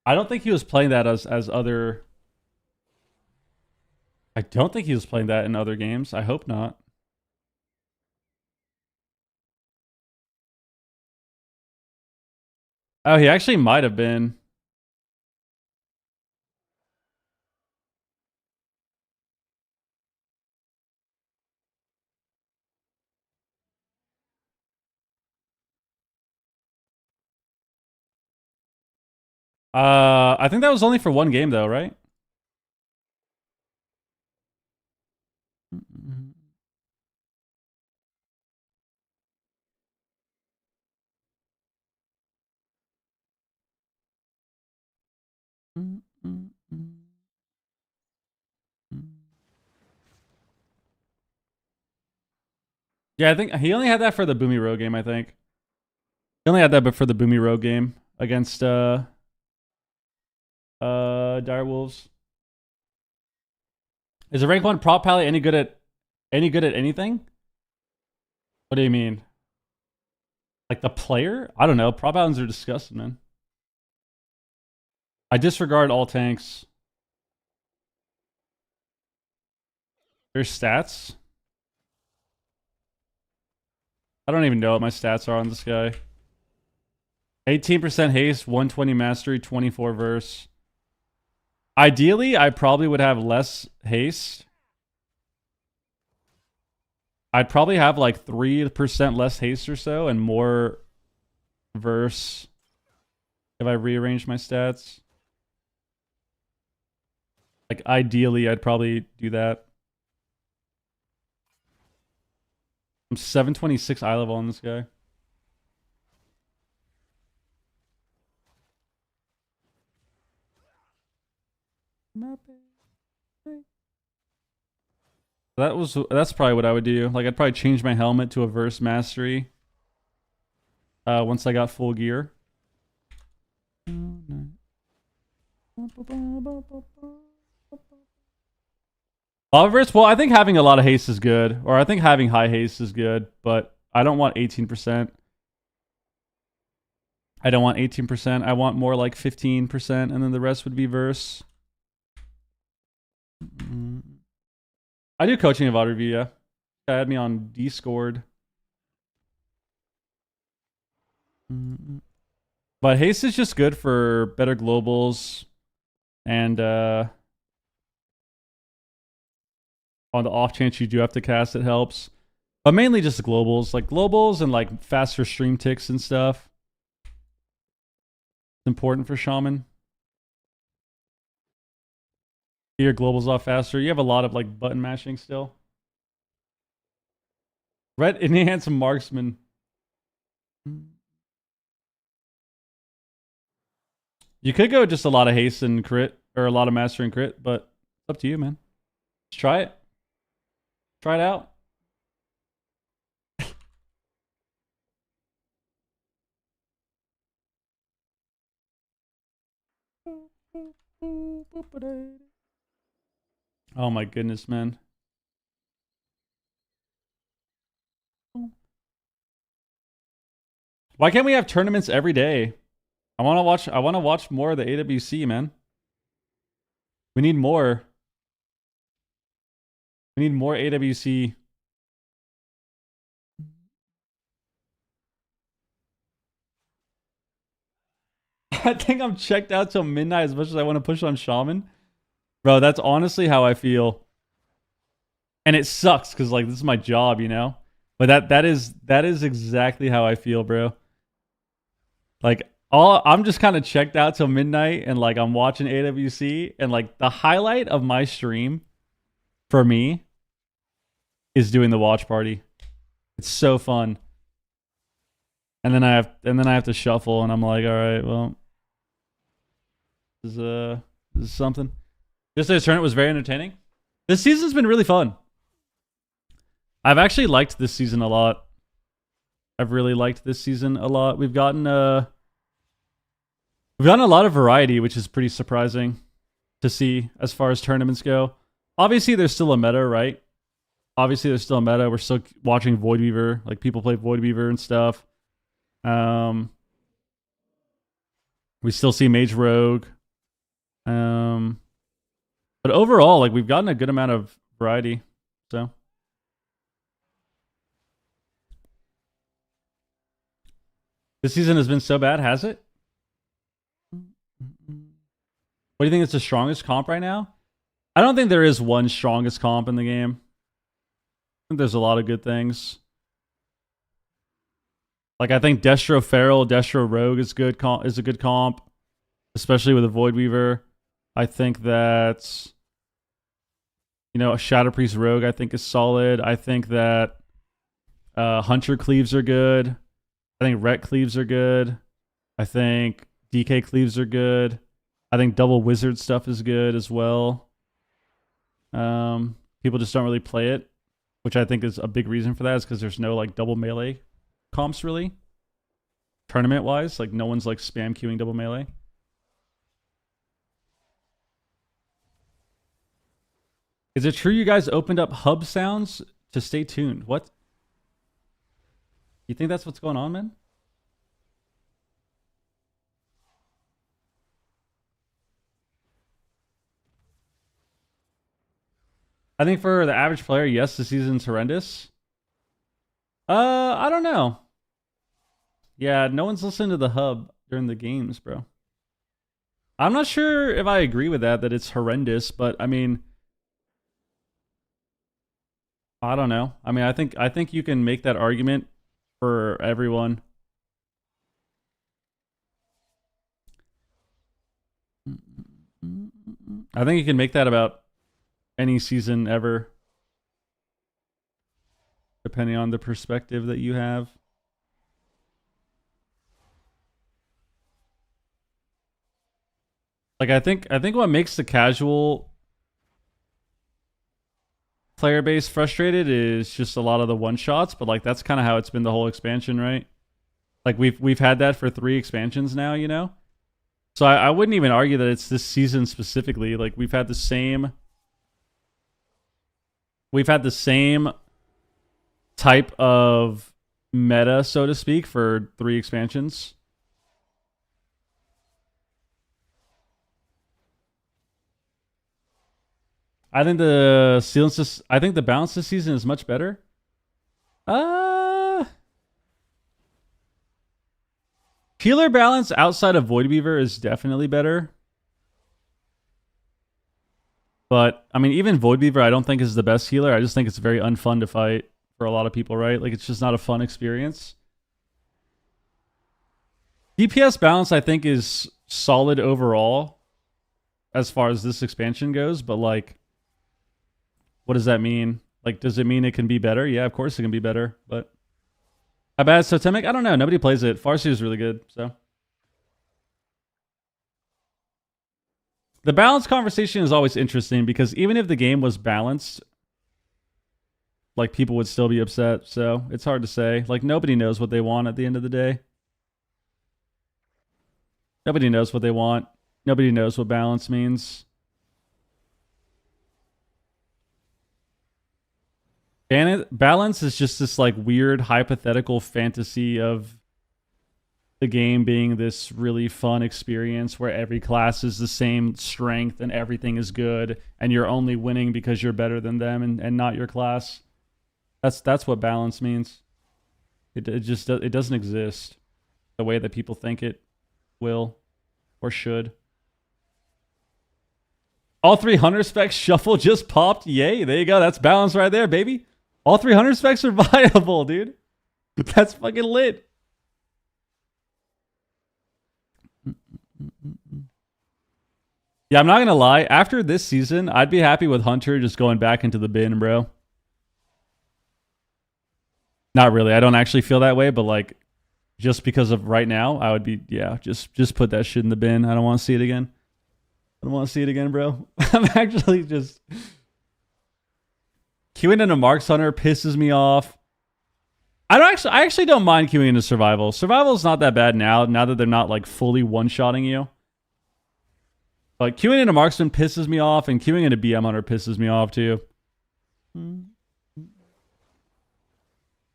I don't think he was playing that as other... I don't think he was playing that in other games. I hope not. Oh, he actually might have been. I think that was only for one game though, right? Yeah, I think he only had that for the Boomy Rogue game, I think. He only had that for the Boomy Rogue game against Dire Wolves. Is a rank 1 prop pally any good at anything? What do you mean? Like the player? I don't know. Prop paladins are disgusting, man. I disregard all tanks. Their stats. I don't even know what my stats are on this guy. 18% haste, 120 mastery, 24 verse. Ideally, I probably would have less haste. I'd probably have like 3% less haste or so and more verse if I rearrange my stats. Like, ideally, I'd probably do that. I'm 726 eye level on this guy. That's probably what I would do. Like, I'd probably change my helmet to a verse mastery once I got full gear. Verse, well, I think having a lot of haste is good, or I think having high haste is good, but I don't want 18%. I don't want 18%. I want more like 15%, and then the rest would be verse. I do coaching of auto review, yeah. Add me on Discord. But haste is just good for better globals, and on the off chance you do have to cast, it helps. But mainly just globals, like globals and like faster stream ticks and stuff. It's important for Shaman. Get your globals off faster. You have a lot of like button mashing still. Red enhanced marksman. You could go just a lot of haste and crit, or a lot of master and crit, but it's up to you, man. Just try it. Try it out. Oh my goodness, man. Why can't we have tournaments every day? I want to watch more of the AWC, man. We need more. We need more AWC. I think I'm checked out till midnight as much as I want to push on Shaman. Bro, that's honestly how I feel. And it sucks because like this is my job, you know? But that is exactly how I feel, bro. Like I'm just kind of checked out till midnight and like I'm watching AWC and like the highlight of my stream for me is doing the watch party. It's so fun. And then I have to shuffle and I'm like, all right, well, this is something. Yesterday's tournament was very entertaining. This season's been really fun. I've actually liked this season a lot. I've really liked this season a lot. We've gotten a lot of variety, which is pretty surprising to see as far as tournaments go. Obviously, there's still a meta, right? Obviously, there's still a meta. We're still watching Void Weaver. Like, people play Void Weaver and stuff. We still see Mage Rogue. But overall, like, we've gotten a good amount of variety. So this season has been so bad, has it? What do you think is the strongest comp right now? I don't think there is one strongest comp in the game. I think there's a lot of good things. Like, I think Destro Feral, Destro Rogue is a good comp, especially with a Void Weaver. I think that, you know, a Shadow Priest Rogue I think is solid. I think that Hunter Cleaves are good. I think Ret Cleaves are good. I think DK Cleaves are good. I think double Wizard stuff is good as well. People just don't really play it, which I think is a big reason for that, is because there's no like double melee comps really. Tournament wise, like no one's like spam queuing double melee. Is it true you guys opened up hub sounds to stay tuned? What? You think that's what's going on, man? I think for the average player, yes, the season's horrendous. I don't know. Yeah, no one's listening to the hub during the games, bro. I'm not sure if I agree with that it's horrendous, but I mean, I don't know. I mean, I think you can make that argument for everyone. I think you can make that about any season ever, depending on the perspective that you have. Like I think what makes the casual player base frustrated is just a lot of the one shots, but like that's kind of how it's been the whole expansion, right? Like we've had that for 3 expansions now, you know? So I wouldn't even argue that it's this season specifically. Like we've had the same type of meta, so to speak, for 3 expansions. I think the balance this season is much better. Healer balance outside of Void Weaver is definitely better. But I mean, even Void Weaver I don't think is the best healer. I just think it's very unfun to fight for a lot of people, right? Like it's just not a fun experience. DPS balance I think is solid overall as far as this expansion goes, but like what does that mean? Like, does it mean it can be better? Yeah, of course it can be better, but how bad is Totemic? I don't know. Nobody plays it. Farsi is really good, so. The balance conversation is always interesting because even if the game was balanced, like people would still be upset, so it's hard to say. Like nobody knows what they want at the end of the day. Nobody knows what they want. Nobody knows what balance means. Balance is just this like weird hypothetical fantasy of the game being this really fun experience where every class is the same strength and everything is good and you're only winning because you're better than them and not your class. That's what balance means. It doesn't exist the way that people think it will or should. All 300 specs shuffle just popped. Yay, there you go. That's balance right there, baby. All 300 specs are viable, dude. That's fucking lit. Yeah, I'm not gonna lie. After this season, I'd be happy with Hunter just going back into the bin, bro. Not really. I don't actually feel that way, but like, just because of right now, I would be, yeah, just put that shit in the bin. I don't want to see it again. I don't want to see it again, bro. I'm actually just... Queuing into Marks Hunter pisses me off. I actually don't mind queuing into Survival. Survival is not that bad now that they're not like fully one-shotting you. But queuing into Marksman pisses me off, and queuing into BM Hunter pisses me off too.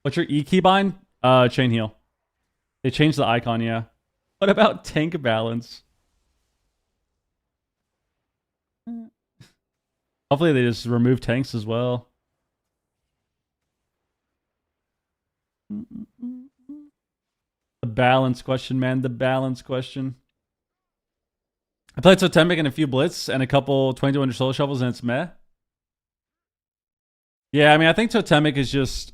What's your E keybind? Chain heal. They changed the icon, yeah. What about tank balance? Hopefully they just remove tanks as well. The balance question, man. The balance question. I played Totemic and a few Blitz and a couple 2200 solo shovels and it's meh. Yeah, I mean, I think Totemic is just...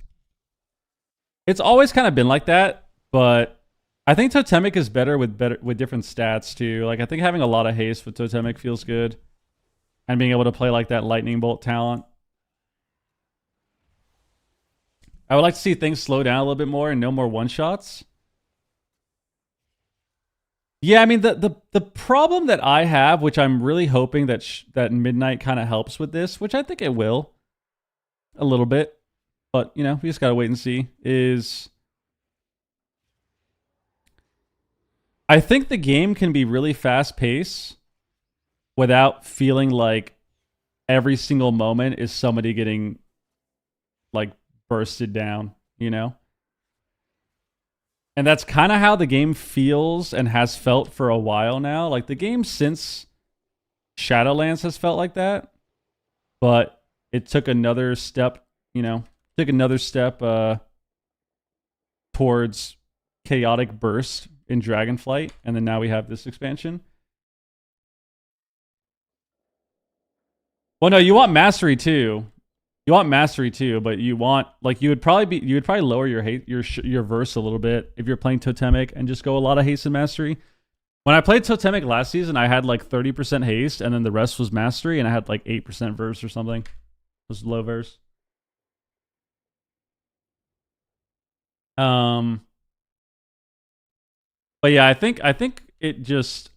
It's always kind of been like that, but I think Totemic is better with different stats too. Like I think having a lot of haste with Totemic feels good. And being able to play like that lightning bolt talent. I would like to see things slow down a little bit more and no more one-shots. Yeah, I mean, the problem that I have, which I'm really hoping that that Midnight kind of helps with this, which I think it will a little bit, but, you know, we just got to wait and see, is I think the game can be really fast-paced without feeling like every single moment is somebody getting, like, bursted down, you know? And that's kind of how the game feels and has felt for a while now. Like, the game since Shadowlands has felt like that. But it took another step, you know, towards chaotic burst in Dragonflight, and then now we have this expansion. Well, no, you want mastery too. You want mastery too, but you want like you would probably lower your verse a little bit if you're playing totemic and just go a lot of haste and mastery. When I played totemic last season, I had like 30% haste, and then the rest was mastery, and I had like 8% verse or something. It was low verse. But yeah, I think it just,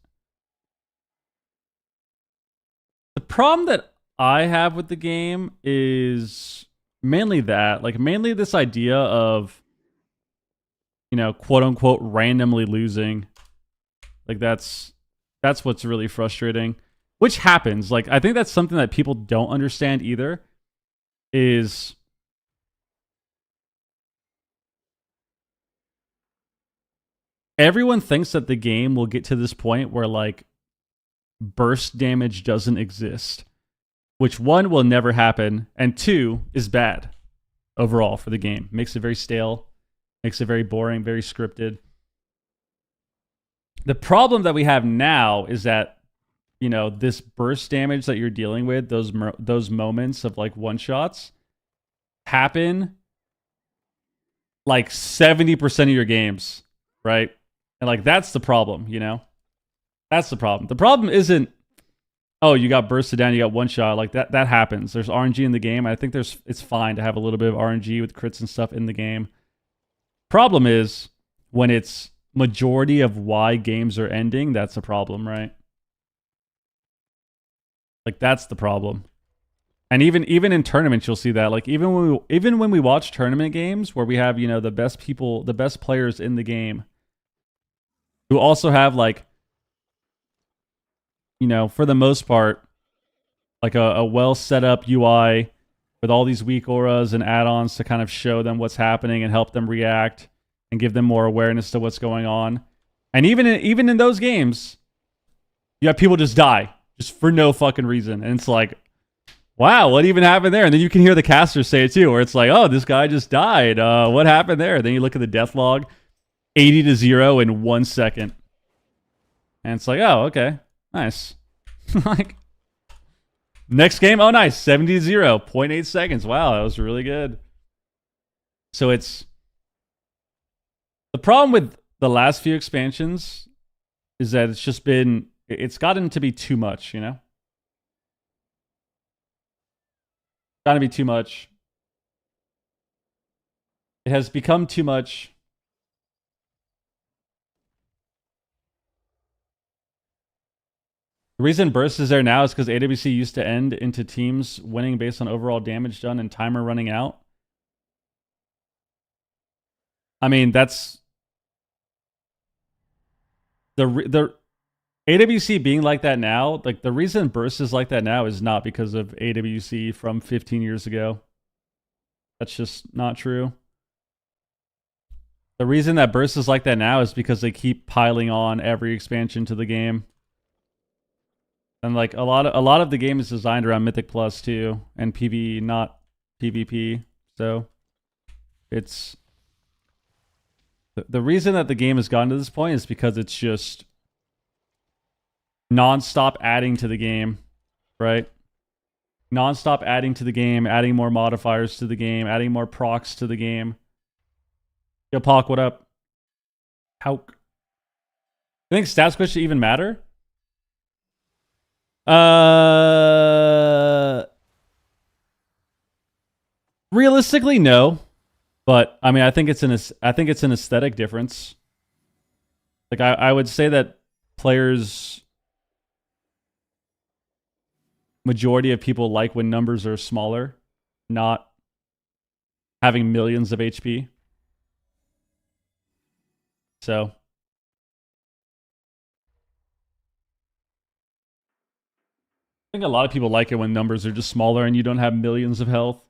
the problem that I have with the game is mainly that, like mainly this idea of, you know, quote unquote randomly losing. Like that's what's really frustrating, which happens. Like I think that's something that people don't understand either, is everyone thinks that the game will get to this point where like burst damage doesn't exist, which one will never happen, and two is bad overall for the game. Makes it very stale, makes it very boring, very scripted. The problem that we have now is that, you know, this burst damage that you're dealing with, those moments of like one shots happen like 70% of your games, right? And like that's the problem, you know? That's the problem. The problem isn't, oh, you got bursted down, you got one shot. Like that happens. There's RNG in the game. I think it's fine to have a little bit of RNG with crits and stuff in the game. Problem is when it's majority of why games are ending, that's a problem, right? Like that's the problem. And even in tournaments, you'll see that. Like even when we watch tournament games where we have, you know, the best people, the best players in the game, who also have like, you know, for the most part, like a well set up UI with all these weak auras and add-ons to kind of show them what's happening and help them react and give them more awareness to what's going on. And even in those games, you have people just die just for no fucking reason. And it's like, wow, what even happened there? And then you can hear the casters say it too, where it's like, oh, this guy just died. What happened there? Then you look at the death log, 80-0 in 1 second. And it's like, oh, okay, nice. Like, next game, oh, nice, 70-0, 0.8 seconds. Wow, that was really good. So it's, the problem with the last few expansions is that it's gotten to be too much, you know? Gotta be too much. It has become too much. The reason burst is there now is because AWC used to end into teams winning based on overall damage done and timer running out. I mean, that's the AWC being like that now. Like the reason burst is like that now is not because of AWC from 15 years ago. That's just not true. The reason that burst is like that now is because they keep piling on every expansion to the game. And like a lot of the game is designed around Mythic Plus too, and PvE, not PvP. So it's the reason that the game has gotten to this point is because it's just non-stop adding to the game, right? Non-stop adding to the game, adding more modifiers to the game, adding more procs to the game. Yo, Pac, what up? How? You think stat squish should even matter? Realistically, no. But I mean, I think it's an aesthetic difference. Like I would say that players, majority of people like when numbers are smaller, not having millions of HP. So I think a lot of people like it when numbers are just smaller and you don't have millions of health.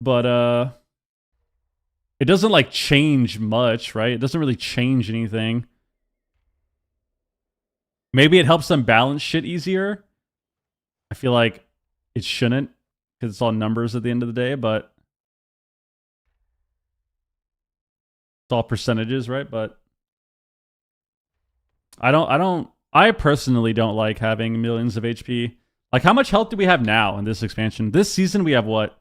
But it doesn't like change much, right? It doesn't really change anything. Maybe it helps them balance shit easier. I feel like it shouldn't, because it's all numbers at the end of the day, but it's all percentages, right? But I personally don't like having millions of HP. Like, how much health do we have now in this expansion? This season, we have what?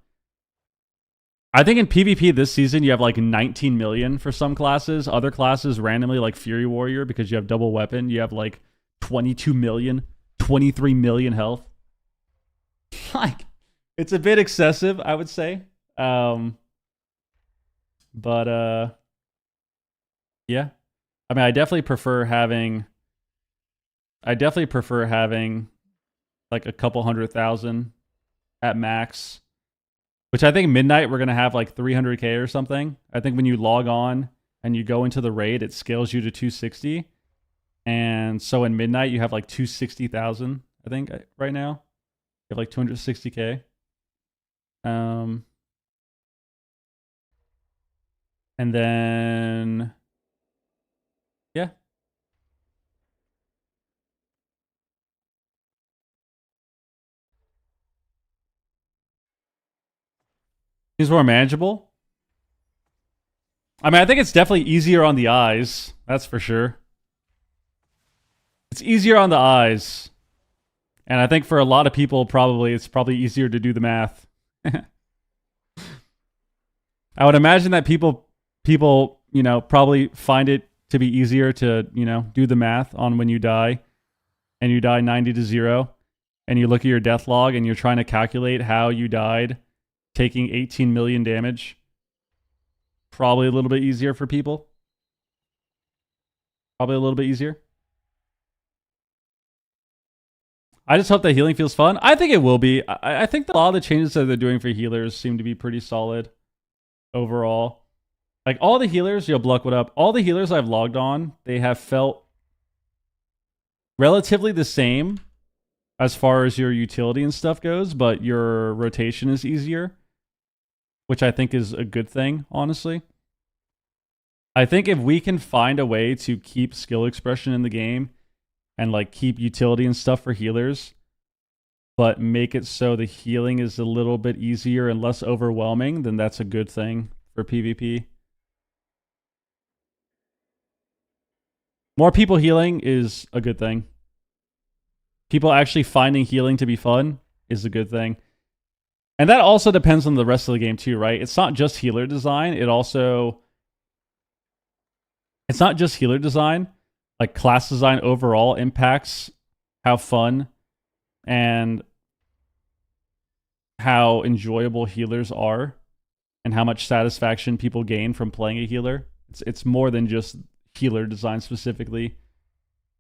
I think in PvP this season, you have like 19 million for some classes. Other classes, randomly, like Fury Warrior, because you have double weapon, you have like 22 million, 23 million health. Like, it's a bit excessive, I would say. But yeah. I mean, I definitely prefer having like a couple 100,000 at max. Which I think midnight we're gonna have like 300k or something. I think when you log on and you go into the raid, it scales you to 260. And so in midnight you have like 260,000, I think, right now. You have like 260k. And then yeah. Seems more manageable. I mean, I think it's definitely easier on the eyes. That's for sure. It's easier on the eyes. And I think for a lot of people, it's probably easier to do the math. I would imagine that people, you know, probably find it to be easier to, you know, do the math on when you die and you die 90-0 and you look at your death log and you're trying to calculate how you died taking 18 million damage. Probably a little bit easier for people. Probably a little bit easier. I just hope that healing feels fun. I think it will be. I think that a lot of the changes that they're doing for healers seem to be pretty solid overall. Like, all the healers, yo, Bluck, what up? All the healers I've logged on, they have felt relatively the same as far as your utility and stuff goes, but your rotation is easier, which I think is a good thing, honestly. I think if we can find a way to keep skill expression in the game and like keep utility and stuff for healers, but make it so the healing is a little bit easier and less overwhelming, then that's a good thing for PvP. More people healing is a good thing. People actually finding healing to be fun is a good thing. And that also depends on the rest of the game too, right? It's not just healer design. It's not just healer design. Like, class design overall impacts how fun and how enjoyable healers are and how much satisfaction people gain from playing a healer. It's more than just healer design specifically.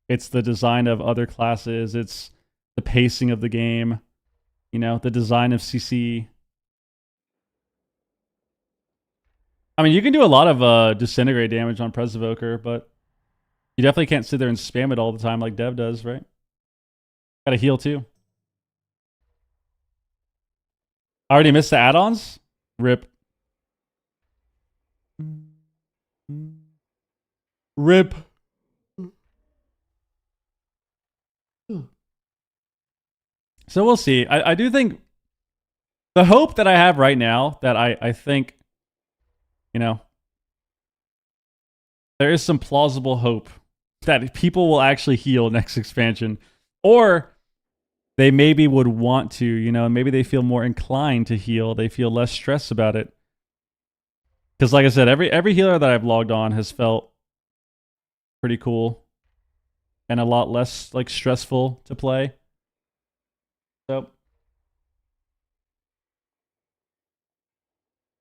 It's the design of other classes. It's the pacing of the game. You know, the design of CC. I mean, you can do a lot of disintegrate damage on Pres Evoker, but you definitely can't sit there and spam it all the time like Dev does, right? Gotta heal too. I already missed the add-ons? Rip. Rip. So we'll see. I do think the hope that I have right now, that I think, you know, there is some plausible hope that people will actually heal next expansion. Or they maybe would want to, you know, maybe they feel more inclined to heal. They feel less stress about it. Because like I said, every healer that I've logged on has felt pretty cool and a lot less like stressful to play. So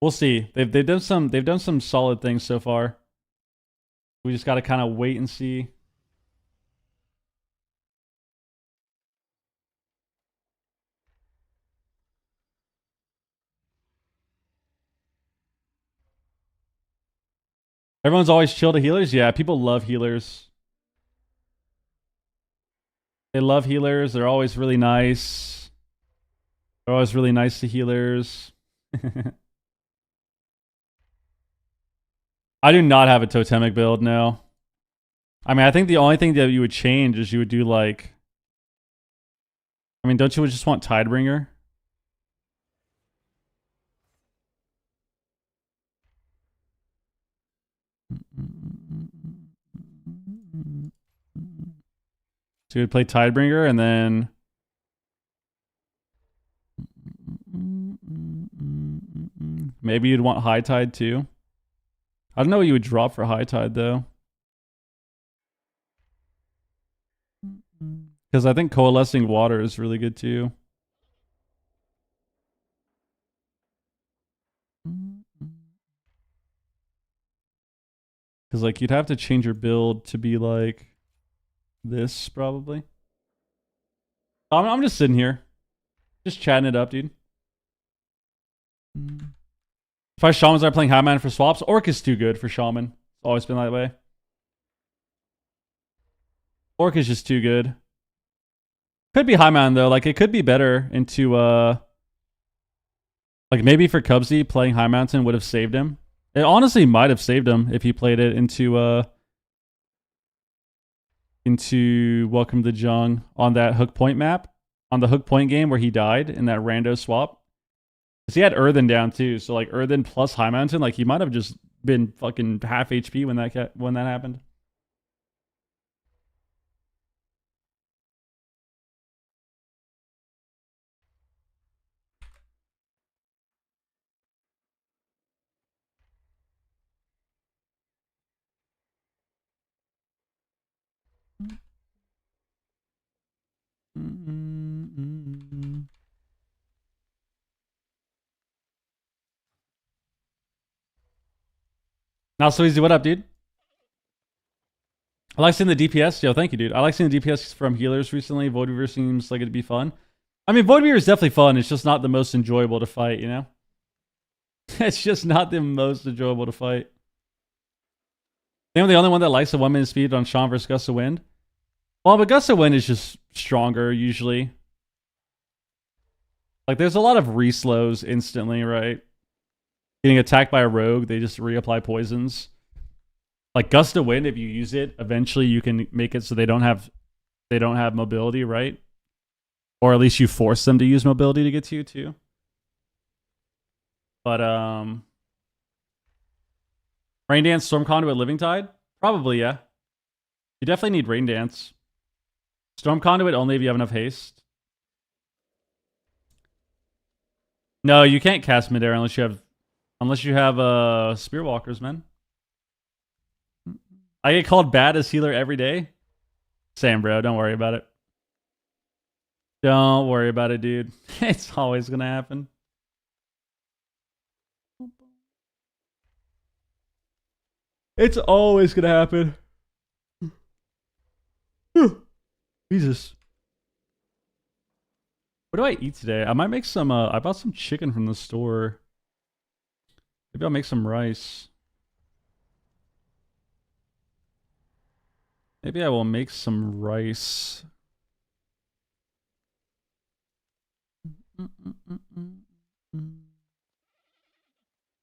we'll see. They've done some solid things so far. We just got to kind of wait and see. Everyone's always chill to healers. Yeah, people love healers. They love healers. They're always really nice. They're always really nice to healers. I do not have a totemic build, no. I mean, I think the only thing that you would change is you would do like... I mean, don't you just want Tidebringer? So you'd play Tidebringer and then maybe you'd want High Tide too. I don't know what you would drop for High Tide though. Because I think Coalescing Water is really good too. Because like you'd have to change your build to be like this probably. I'm just sitting here. Just chatting it up, dude. If I Shaman start playing High Man for swaps, Orc is too good for Shaman. It's always been that way. Orc is just too good. Could be High Man though. Like it could be better into like maybe for Cubsy playing High Mountain would have saved him. It honestly might have saved him if he played it into Welcome to Jung on that Hook Point map. On the Hook Point game where he died in that rando swap. Because he had Earthen down too. So like Earthen plus High Mountain, like he might have just been fucking half HP when that happened. Not so easy. What up, dude? I like seeing the DPS. Yo, thank you, dude. I like seeing the DPS from healers recently. Void Weaver seems like it'd be fun. I mean, Void Weaver is definitely fun. It's just not the most enjoyable to fight, you know? It's just not the most enjoyable to fight. I think I'm the only one that likes the 1 minute speed on Sean versus Gust of Wind. Well, but Gust of Wind is just stronger, usually. Like, there's a lot of reslows instantly, right? Getting attacked by a rogue, they just reapply poisons. Like Gust of Wind, if you use it, eventually you can make it so they don't have mobility, right? Or at least you force them to use mobility to get to you too. But Rain Dance, Storm Conduit, Living Tide? Probably, yeah. You definitely need Rain Dance. Storm Conduit only if you have enough haste. No, you can't cast midair unless you have Spear Walkers, man. I get called bad as healer every day. Same, bro. Don't worry about it. Don't worry about it, dude. It's always gonna happen. It's always gonna happen. Jesus. What do I eat today? I might make some, I bought some chicken from the store. Maybe I'll make some rice. Maybe I will make some rice. I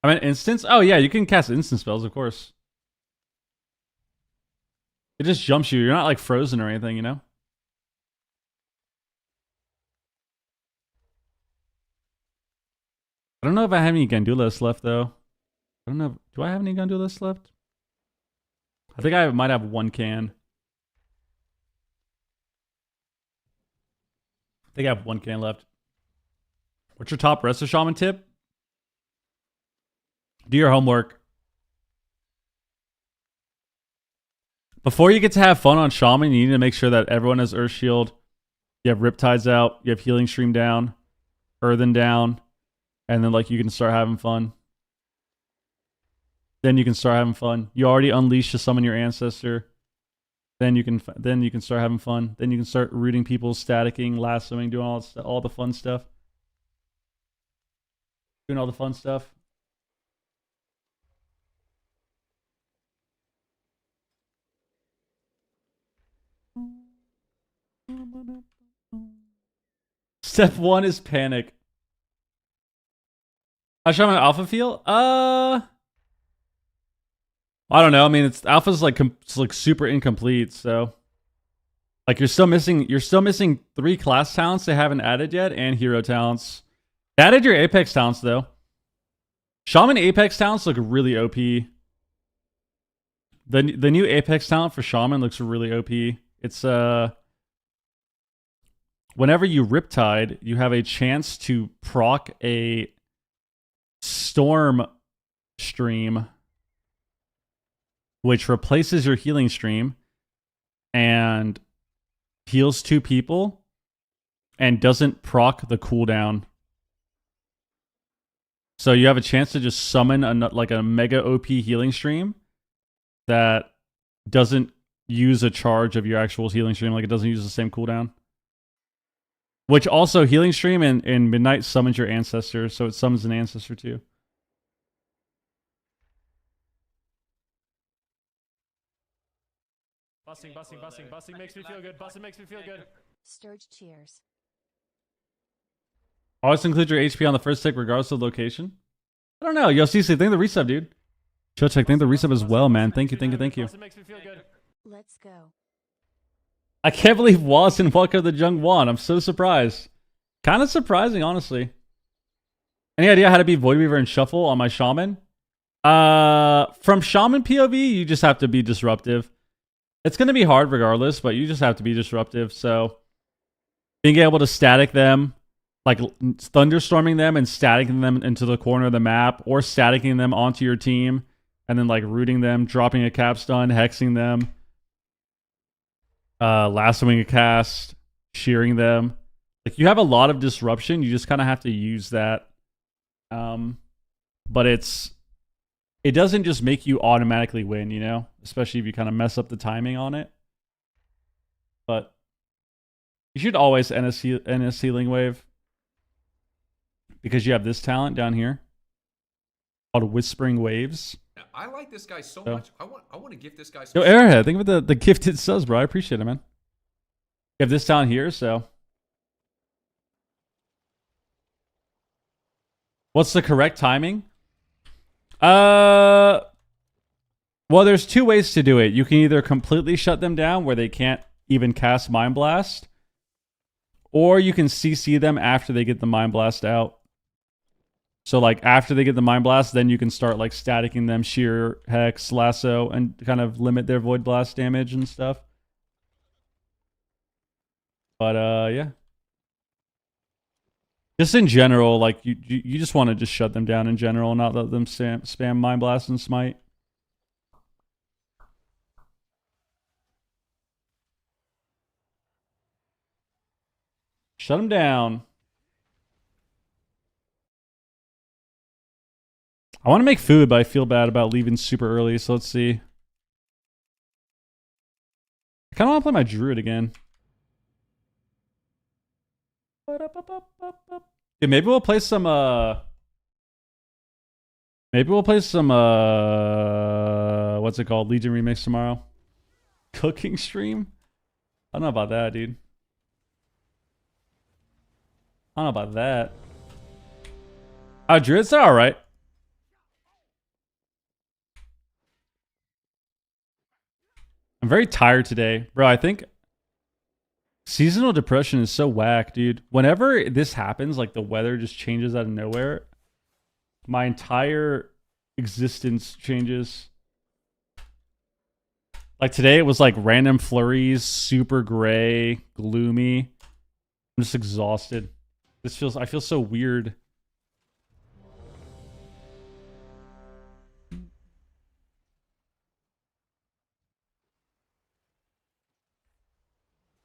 mean, instance? Oh, yeah, you can cast instant spells, of course. It just jumps you. You're not, like, frozen or anything, you know? I don't know if I have any Gandulas left, though. I don't know. Do I have any Gandulas left? I think I might have one can. I think I have one can left. What's your top Resto Shaman tip? Do your homework. Before you get to have fun on Shaman, you need to make sure that everyone has Earth Shield. You have Riptides out. You have Healing Stream down. Earthen down. And then like you can start having fun. Then you can start having fun. You already unleashed to summon your ancestor. Then you can start having fun. Then you can start rooting people, staticking, lassoing, doing all the fun stuff. Doing all the fun stuff. Step 1 is panic. How should my alpha feel? I don't know. I mean, alpha's like it's like super incomplete, so like you're still missing 3 class talents they haven't added yet and hero talents. They added your Apex talents though. Shaman Apex talents look really OP. The new Apex talent for Shaman looks really OP. It's whenever you Riptide, you have a chance to proc a storm stream, which replaces your healing stream and heals 2 people and doesn't proc the cooldown. So you have a chance to just summon a mega OP healing stream that doesn't use a charge of your actual healing stream, like it doesn't use the same cooldown. Which also, healing stream in Midnight summons your ancestor, so it summons an ancestor too. Busting makes me feel good. Busting makes me feel good. Sturge cheers. Always include your HP on the first tick, regardless of location. I don't know. Yo, CC, thank the resub, dude. Chochek, thank the resub as well, man. Thank you. Busting makes me feel good. Let's go. I can't believe Waz and Welcome the Jung won. I'm so surprised. Kind of surprising, honestly. Any idea how to beat Void Weaver and Shuffle on my Shaman? From Shaman POV, you just have to be disruptive. It's going to be hard regardless, but you just have to be disruptive. So, being able to static them, like thunderstorming them and staticking them into the corner of the map, or staticking them onto your team, and then like rooting them, dropping a capstun, hexing them, lassoing a cast, shearing them. Like, you have a lot of disruption. You just kind of have to use that. But it doesn't just make you automatically win, you know? Especially if you kind of mess up the timing on it. But you should always end a healing wave. Because you have this talent down here called Whispering Waves. I like this guy so much. I want to give this guy some... Yo, Airhead, think of the gifted subs, bro. I appreciate it, man. You have this talent here, so... What's the correct timing? Well, there's 2 ways to do it. You can either completely shut them down where they can't even cast Mind Blast, or you can CC them after they get the Mind Blast out. So, like, after they get the Mind Blast, then you can start, like, staticking them, shear, hex, lasso, and kind of limit their Void Blast damage and stuff. But, yeah. Just in general, like, you just want to just shut them down in general and not let them spam Mind Blast and Smite. Shut them down. I want to make food, but I feel bad about leaving super early, so let's see. I kind of want to play my Druid again. Yeah, maybe we'll play some, what's it called? Legion Remix tomorrow. Cooking stream? I don't know about that, dude. I don't know about that. Druids are alright. I'm very tired today. Bro, I think seasonal depression is so whack, dude. Whenever this happens, like the weather just changes out of nowhere, my entire existence changes. Like today it was like random flurries, super gray, gloomy. I'm just exhausted. I feel so weird.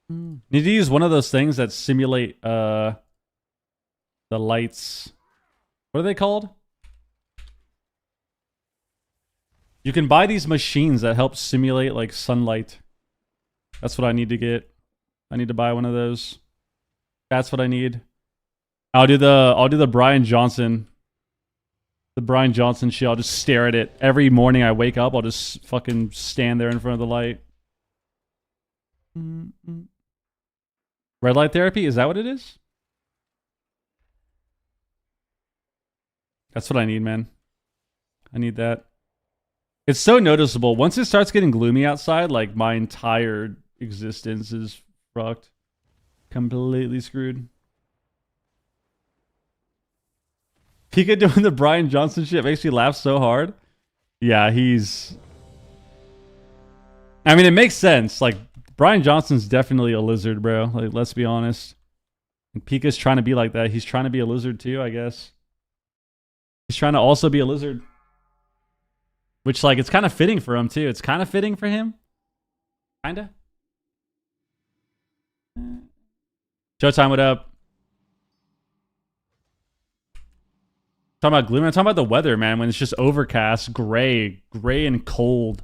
Need to use one of those things that simulate the lights. What are they called? You can buy these machines that help simulate like sunlight. That's what I need to get. I need to buy one of those. That's what I need. I'll do the Brian Johnson. The Brian Johnson shit. I'll just stare at it. Every morning I wake up, I'll just fucking stand there in front of the light. Red light therapy? Is that what it is? That's what I need, man. I need that. It's so noticeable. Once it starts getting gloomy outside, like my entire existence is fucked. Completely screwed. Pika doing the Brian Johnson shit makes me laugh so hard. Yeah, he's... I mean, it makes sense. Like, Brian Johnson's definitely a lizard, bro. Like, let's be honest. And Pika's trying to be like that. He's trying to be a lizard too, I guess. He's trying to also be a lizard. Which, like, it's kind of fitting for him too. It's kind of fitting for him. Kinda. Showtime, what up? Talking about gloom. I'm talking about the weather, man. When it's just overcast, gray and cold.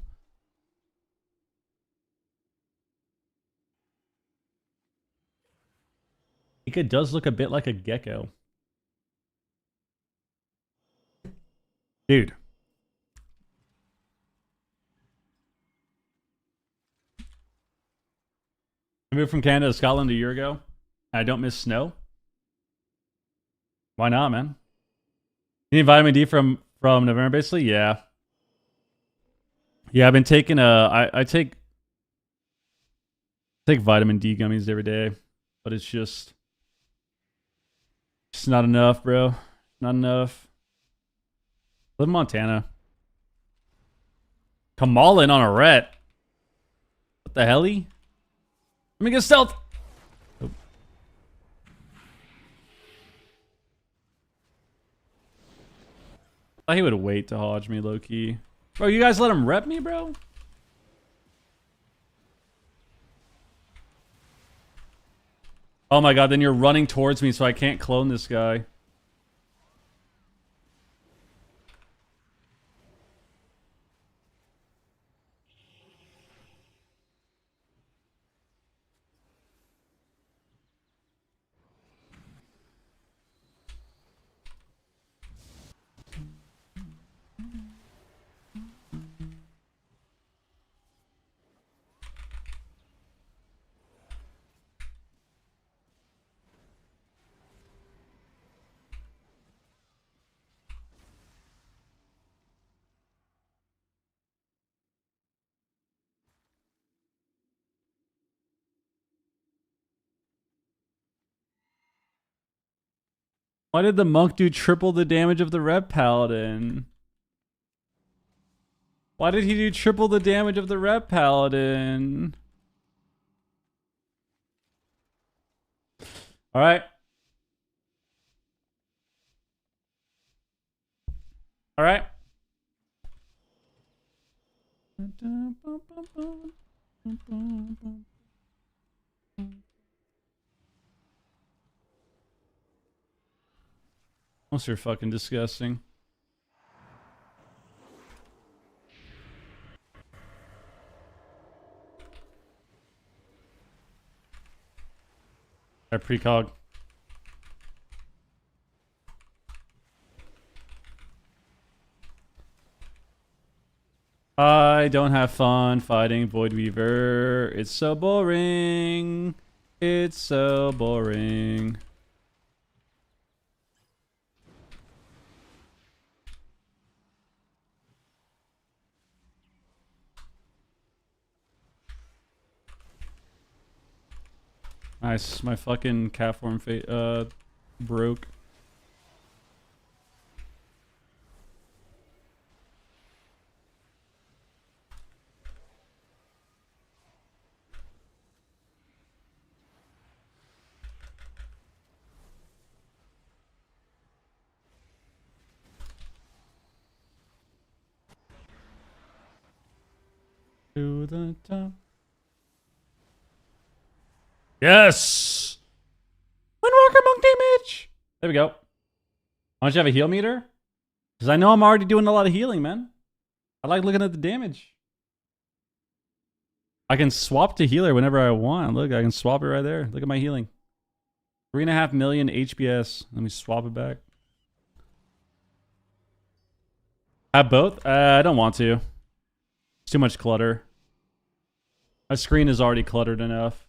Pika does look a bit like a gecko. Dude. I moved from Canada to Scotland a year ago. I don't miss snow. Why not, man? You need vitamin D from November, basically? Yeah. Yeah, I've been taking I take vitamin D gummies every day, but it's just not enough, bro. Not enough. Live in Montana. Kamalin on a ret. What the helly? Let me get stealth. Oh. I thought he would wait to hodge me low key. Bro, you guys let him rep me, bro? Oh my god, then you're running towards me so I can't clone this guy. Why did the monk do triple the damage of the red paladin? Why did he do triple the damage of the red paladin? All right. All right. Unless you're fucking disgusting. I precog. I don't have fun fighting Void Weaver. It's so boring. It's so boring. Nice. My fucking cat form broke. To the top. Yes! Windwalker monk damage! There we go. Why don't you have a heal meter? Because I know I'm already doing a lot of healing, man. I like looking at the damage. I can swap to healer whenever I want. Look, I can swap it right there. Look at my healing. 3.5 million HPS. Let me swap it back. Have both? I don't want to. It's too much clutter. My screen is already cluttered enough.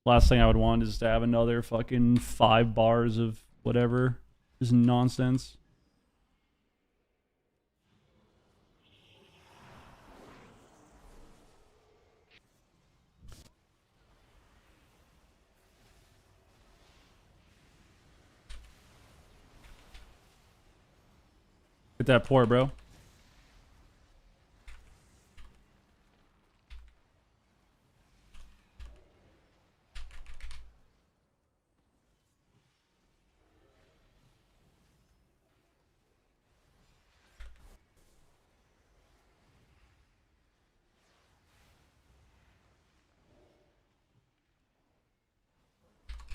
Last thing I would want is to have another fucking 5 bars of whatever. Just nonsense. Get that port, bro.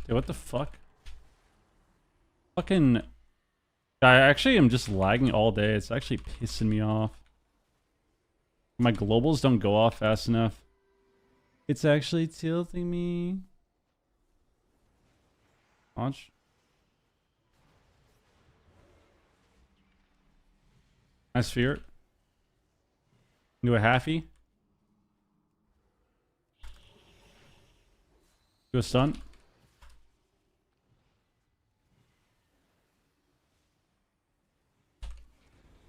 Dude, what the fuck? Fucking... I actually am just lagging all day. It's actually pissing me off. My globals don't go off fast enough. It's actually tilting me. Launch. I sphere it. Do a halfie. Do a stun.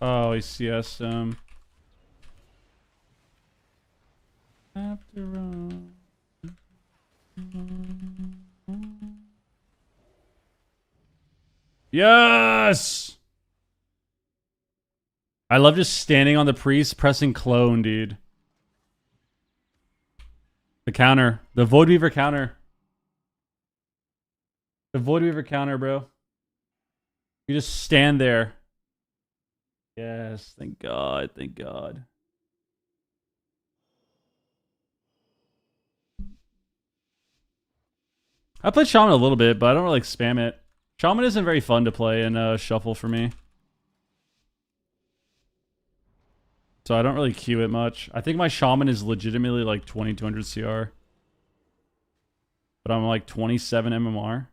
Oh, he CS After all. Yes! I love just standing on the priest pressing clone, dude. The counter. The Void Weaver counter. The Void Weaver counter, bro. You just stand there. Yes, thank God, thank God. I played Shaman a little bit, but I don't really spam it. Shaman isn't very fun to play in Shuffle for me. So I don't really queue it much. I think my Shaman is legitimately like 2200 CR. But I'm like 27 MMR.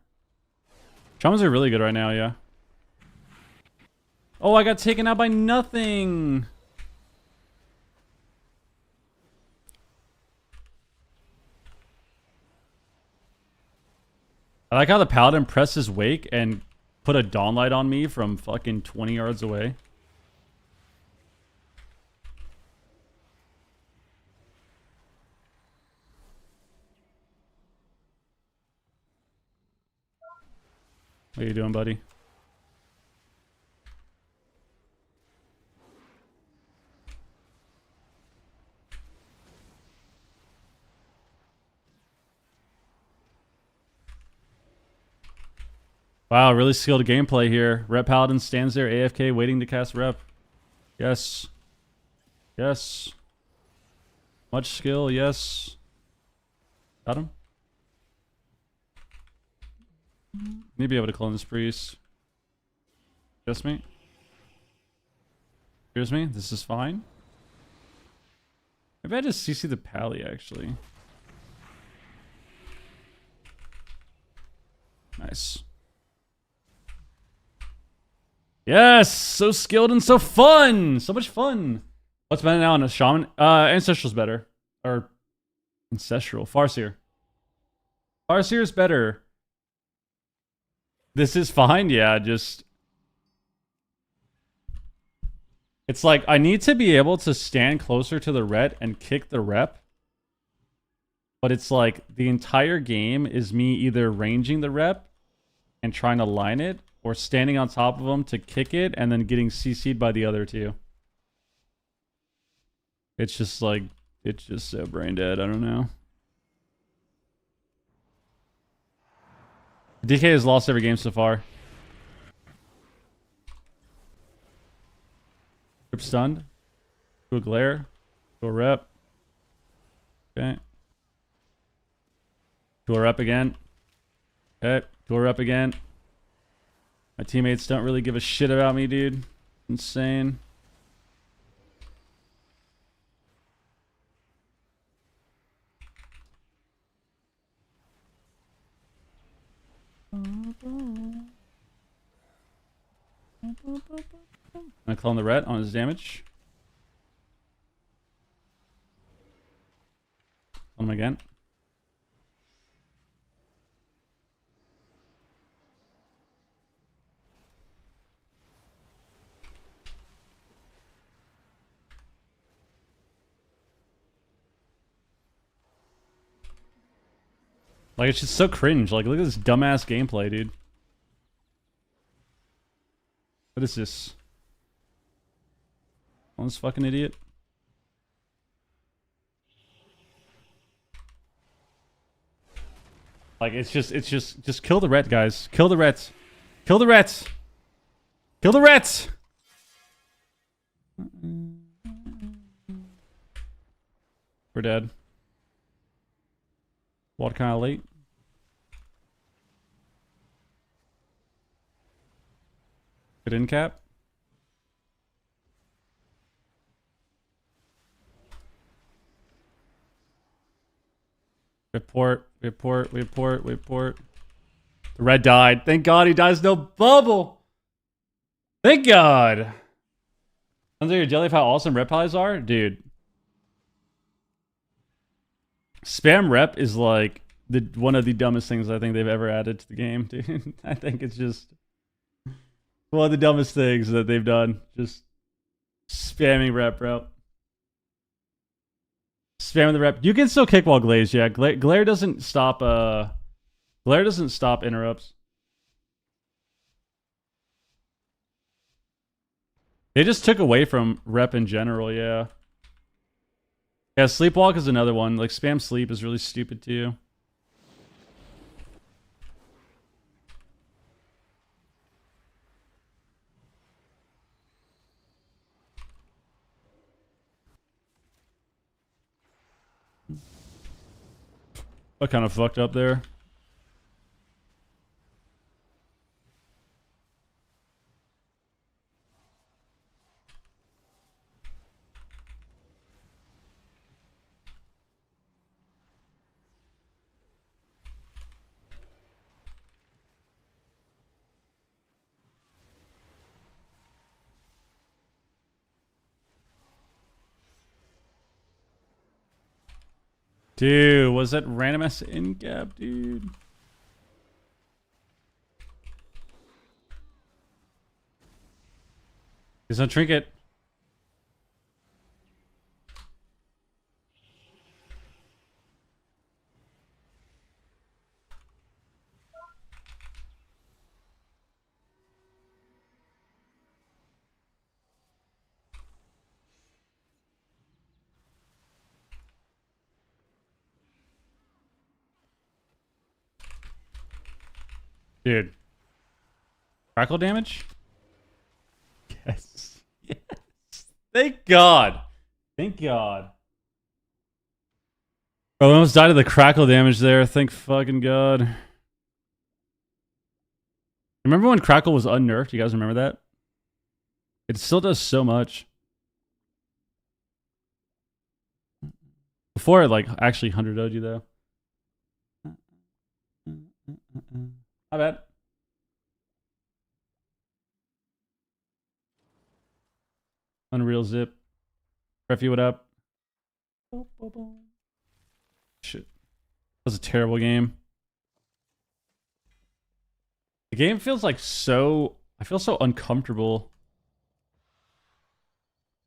Shamans are really good right now, yeah. Oh, I got taken out by nothing. I like how the Paladin pressed his wake and put a dawn light on me from fucking 20 yards away. What are you doing, buddy? Wow, really skilled gameplay here. Rep Paladin stands there AFK waiting to cast Rep. Yes. Yes. Much skill, yes. Got him. Need to be able to clone this priest. Just me. Here's me. This is fine. Maybe I just CC the Pally, actually. Nice. Yes! So skilled and so fun! So much fun! What's better now on a Shaman? Ancestral's better. Or... Ancestral. Farseer. Farseer's better. This is fine, yeah, just... It's like, I need to be able to stand closer to the ret and kick the rep. But it's like, the entire game is me either ranging the rep and trying to line it, or standing on top of them to kick it and then getting CC'd by the other two. It's just like, it's just so brain dead, I don't know. DK has lost every game so far. Grip stunned. To a glare. To a rep. Okay. To a rep again. Okay. To a rep again. My teammates don't really give a shit about me, dude. Insane. I'm gonna clone the ret on his damage. Clone him again. Like, it's just so cringe. Like, look at this dumbass gameplay, dude. What is this? Oh, this fucking idiot. Like, it's just kill the ret, guys. Kill the ret. Kill the ret. Kill the ret. We're dead. What kind of late? Good in cap. Report. The red died. Thank God he dies no bubble. Thank God. Sounds like your jelly of how awesome rep pies are? Dude. Spam rep is like one of the dumbest things I think they've ever added to the game, dude. I think it's just one of the dumbest things that they've done. Just spamming rep, bro. Spamming the rep. You can still kick while glazed, yeah. Glare doesn't stop interrupts. They just took away from rep in general, yeah. Yeah, sleepwalk is another one. Like spam sleep is really stupid too. I kind of fucked up there. Dude, was that random ass in gap, dude? He's on trinket. Dude. Crackle damage? Yes. Yes. Thank God. Thank God. Bro, I almost died of the crackle damage there. Thank fucking God. Remember when crackle was unnerfed? You guys remember that? It still does so much. Before it like actually 100 OG though. My bad. Unreal zip. Refi, what up? Shit. That was a terrible game. The game feels like so... I feel so uncomfortable.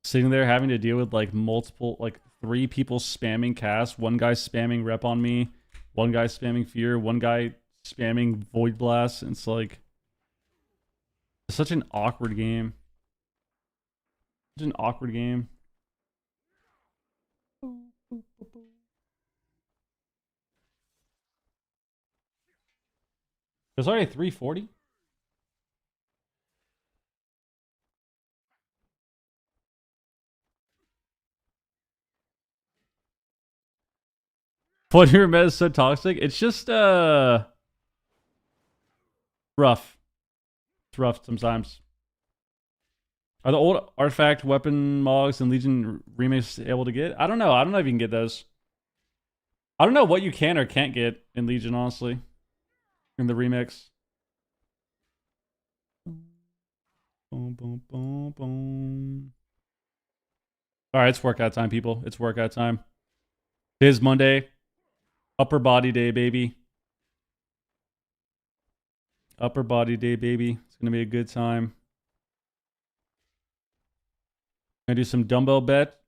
Sitting there having to deal with like multiple... Like 3 people spamming cast. One guy spamming rep on me. One guy spamming fear. One guy spamming void blast. It's like... It's such an awkward game. Such an awkward game. There's already 340. What your meta is so toxic? It's just rough. It's rough sometimes. Are the old artifact weapon mogs and Legion remakes able to get? I don't know. I don't know if you can get those. I don't know what you can or can't get in Legion, honestly. In the remix. Boom, boom, boom, boom. Alright, it's workout time, people. It's workout time. Today's Monday. Upper body day, baby. Upper body day, baby. It's gonna be a good time. Gonna do some dumbbell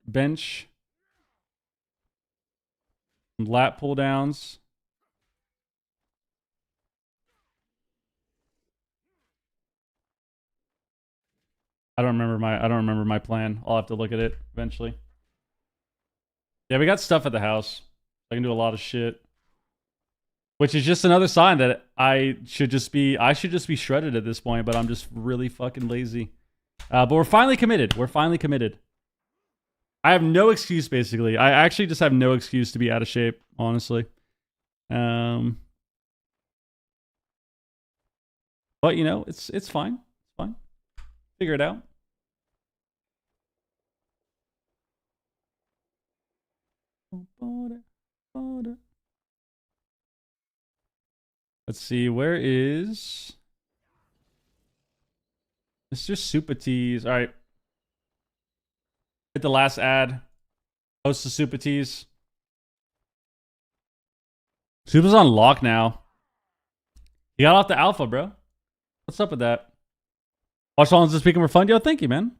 bench. Some lat pull downs. I don't remember my plan. I'll have to look at it eventually. Yeah, we got stuff at the house. I can do a lot of shit. Which is just another sign that I should just be shredded at this point, but I'm just really fucking lazy. But we're finally committed. We're finally committed. I have no excuse, basically. I actually just have no excuse to be out of shape, honestly. But you know, it's fine. It's fine. Figure it out. Let's see, where is Mr. Super Tease? All right. Hit the last ad. Post the Super Tease. Super's on lock now. You got off the alpha, bro. What's up with that? Watch alongs this weekend were fun. Yo, thank you, man.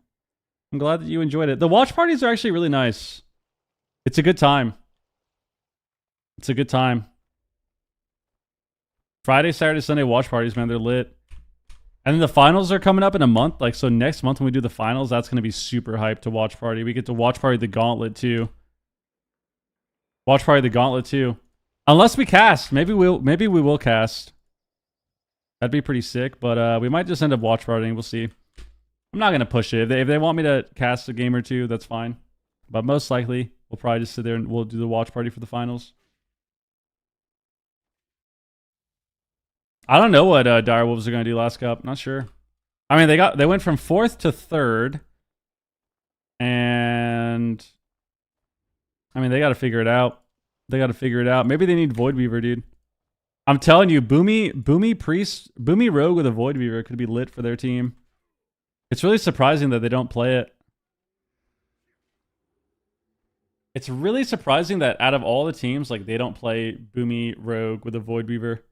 I'm glad that you enjoyed it. The watch parties are actually really nice. It's a good time. It's a good time. Friday, Saturday, Sunday watch parties, man. They're lit. And then the finals are coming up in a month. Like, so next month when we do the finals, that's going to be super hyped to watch party. We get to watch party the gauntlet, too. Watch party the gauntlet, too. Unless we cast. Maybe we will cast. That'd be pretty sick. But we might just end up watch partying. We'll see. I'm not going to push it. If they want me to cast a game or two, that's fine. But most likely, we'll probably just sit there and we'll do the watch party for the finals. I don't know what Dire Wolves are going to do last cup. Not sure. I mean, they went from 4th to 3rd. And I mean, they got to figure it out. They got to figure it out. Maybe they need Void Weaver, dude. I'm telling you, Boomy Priest, Boomy Rogue with a Void Weaver could be lit for their team. It's really surprising that they don't play it. It's really surprising that out of all the teams, like, they don't play Boomy Rogue with a Void Weaver.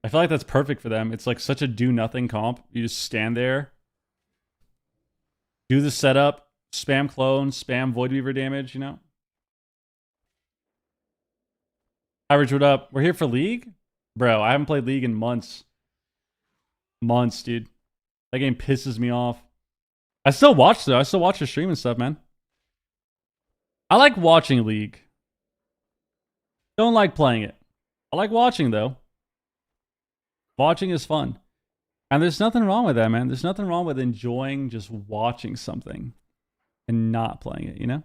I feel like that's perfect for them. It's like such a do-nothing comp. You just stand there, do the setup, spam clone, spam Void Weaver damage, you know? Average, what up? We're here for League? Bro, I haven't played League in months. Months, dude. That game pisses me off. I still watch, though. I still watch the stream and stuff, man. I like watching League. Don't like playing it. I like watching, though. Watching is fun. And there's nothing wrong with that, man. There's nothing wrong with enjoying just watching something and not playing it, you know?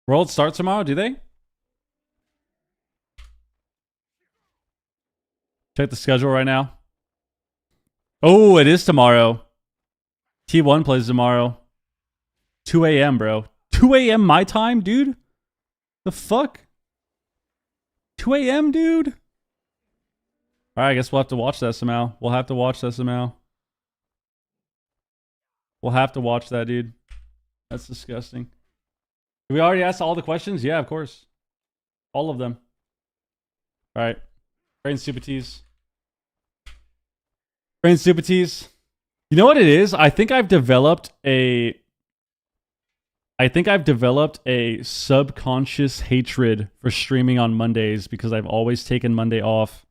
World starts tomorrow, do they? Check the schedule right now. Oh, it is tomorrow. T1 plays tomorrow. 2 a.m., bro. 2 a.m. my time, dude? The fuck? 2 a.m., dude? Alright, I guess we'll have to watch that somehow. We'll have to watch that somehow. We'll have to watch that, dude. That's disgusting. Did we already ask all the questions? Yeah, of course. All of them. Alright. Brain Super Tease. Brain Super Tease. You know what it is? I think I've developed a subconscious hatred for streaming on Mondays because I've always taken Monday off.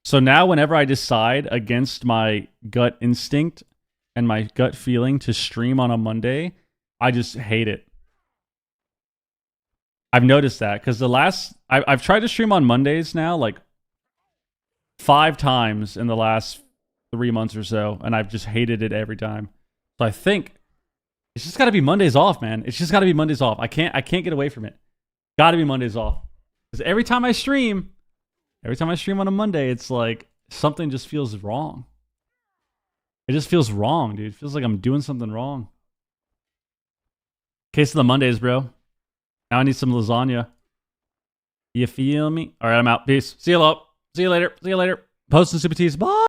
So now whenever I decide against my gut instinct and my gut feeling to stream on a Monday, I just hate it. I've noticed that because I've tried to stream on Mondays now like 5 times in the last 3 months or so, and I've just hated it every time. So I think it's just got to be Mondays off, man. It's just got to be Mondays off. I can't get away from it. Got to be Mondays off. Because every time I stream on a Monday, it's like something just feels wrong. It just feels wrong, dude. It feels like I'm doing something wrong. Case of the Mondays, bro. Now I need some lasagna. You feel me? All right, I'm out. Peace. See you later. See you later. Post and Super Teas. Bye.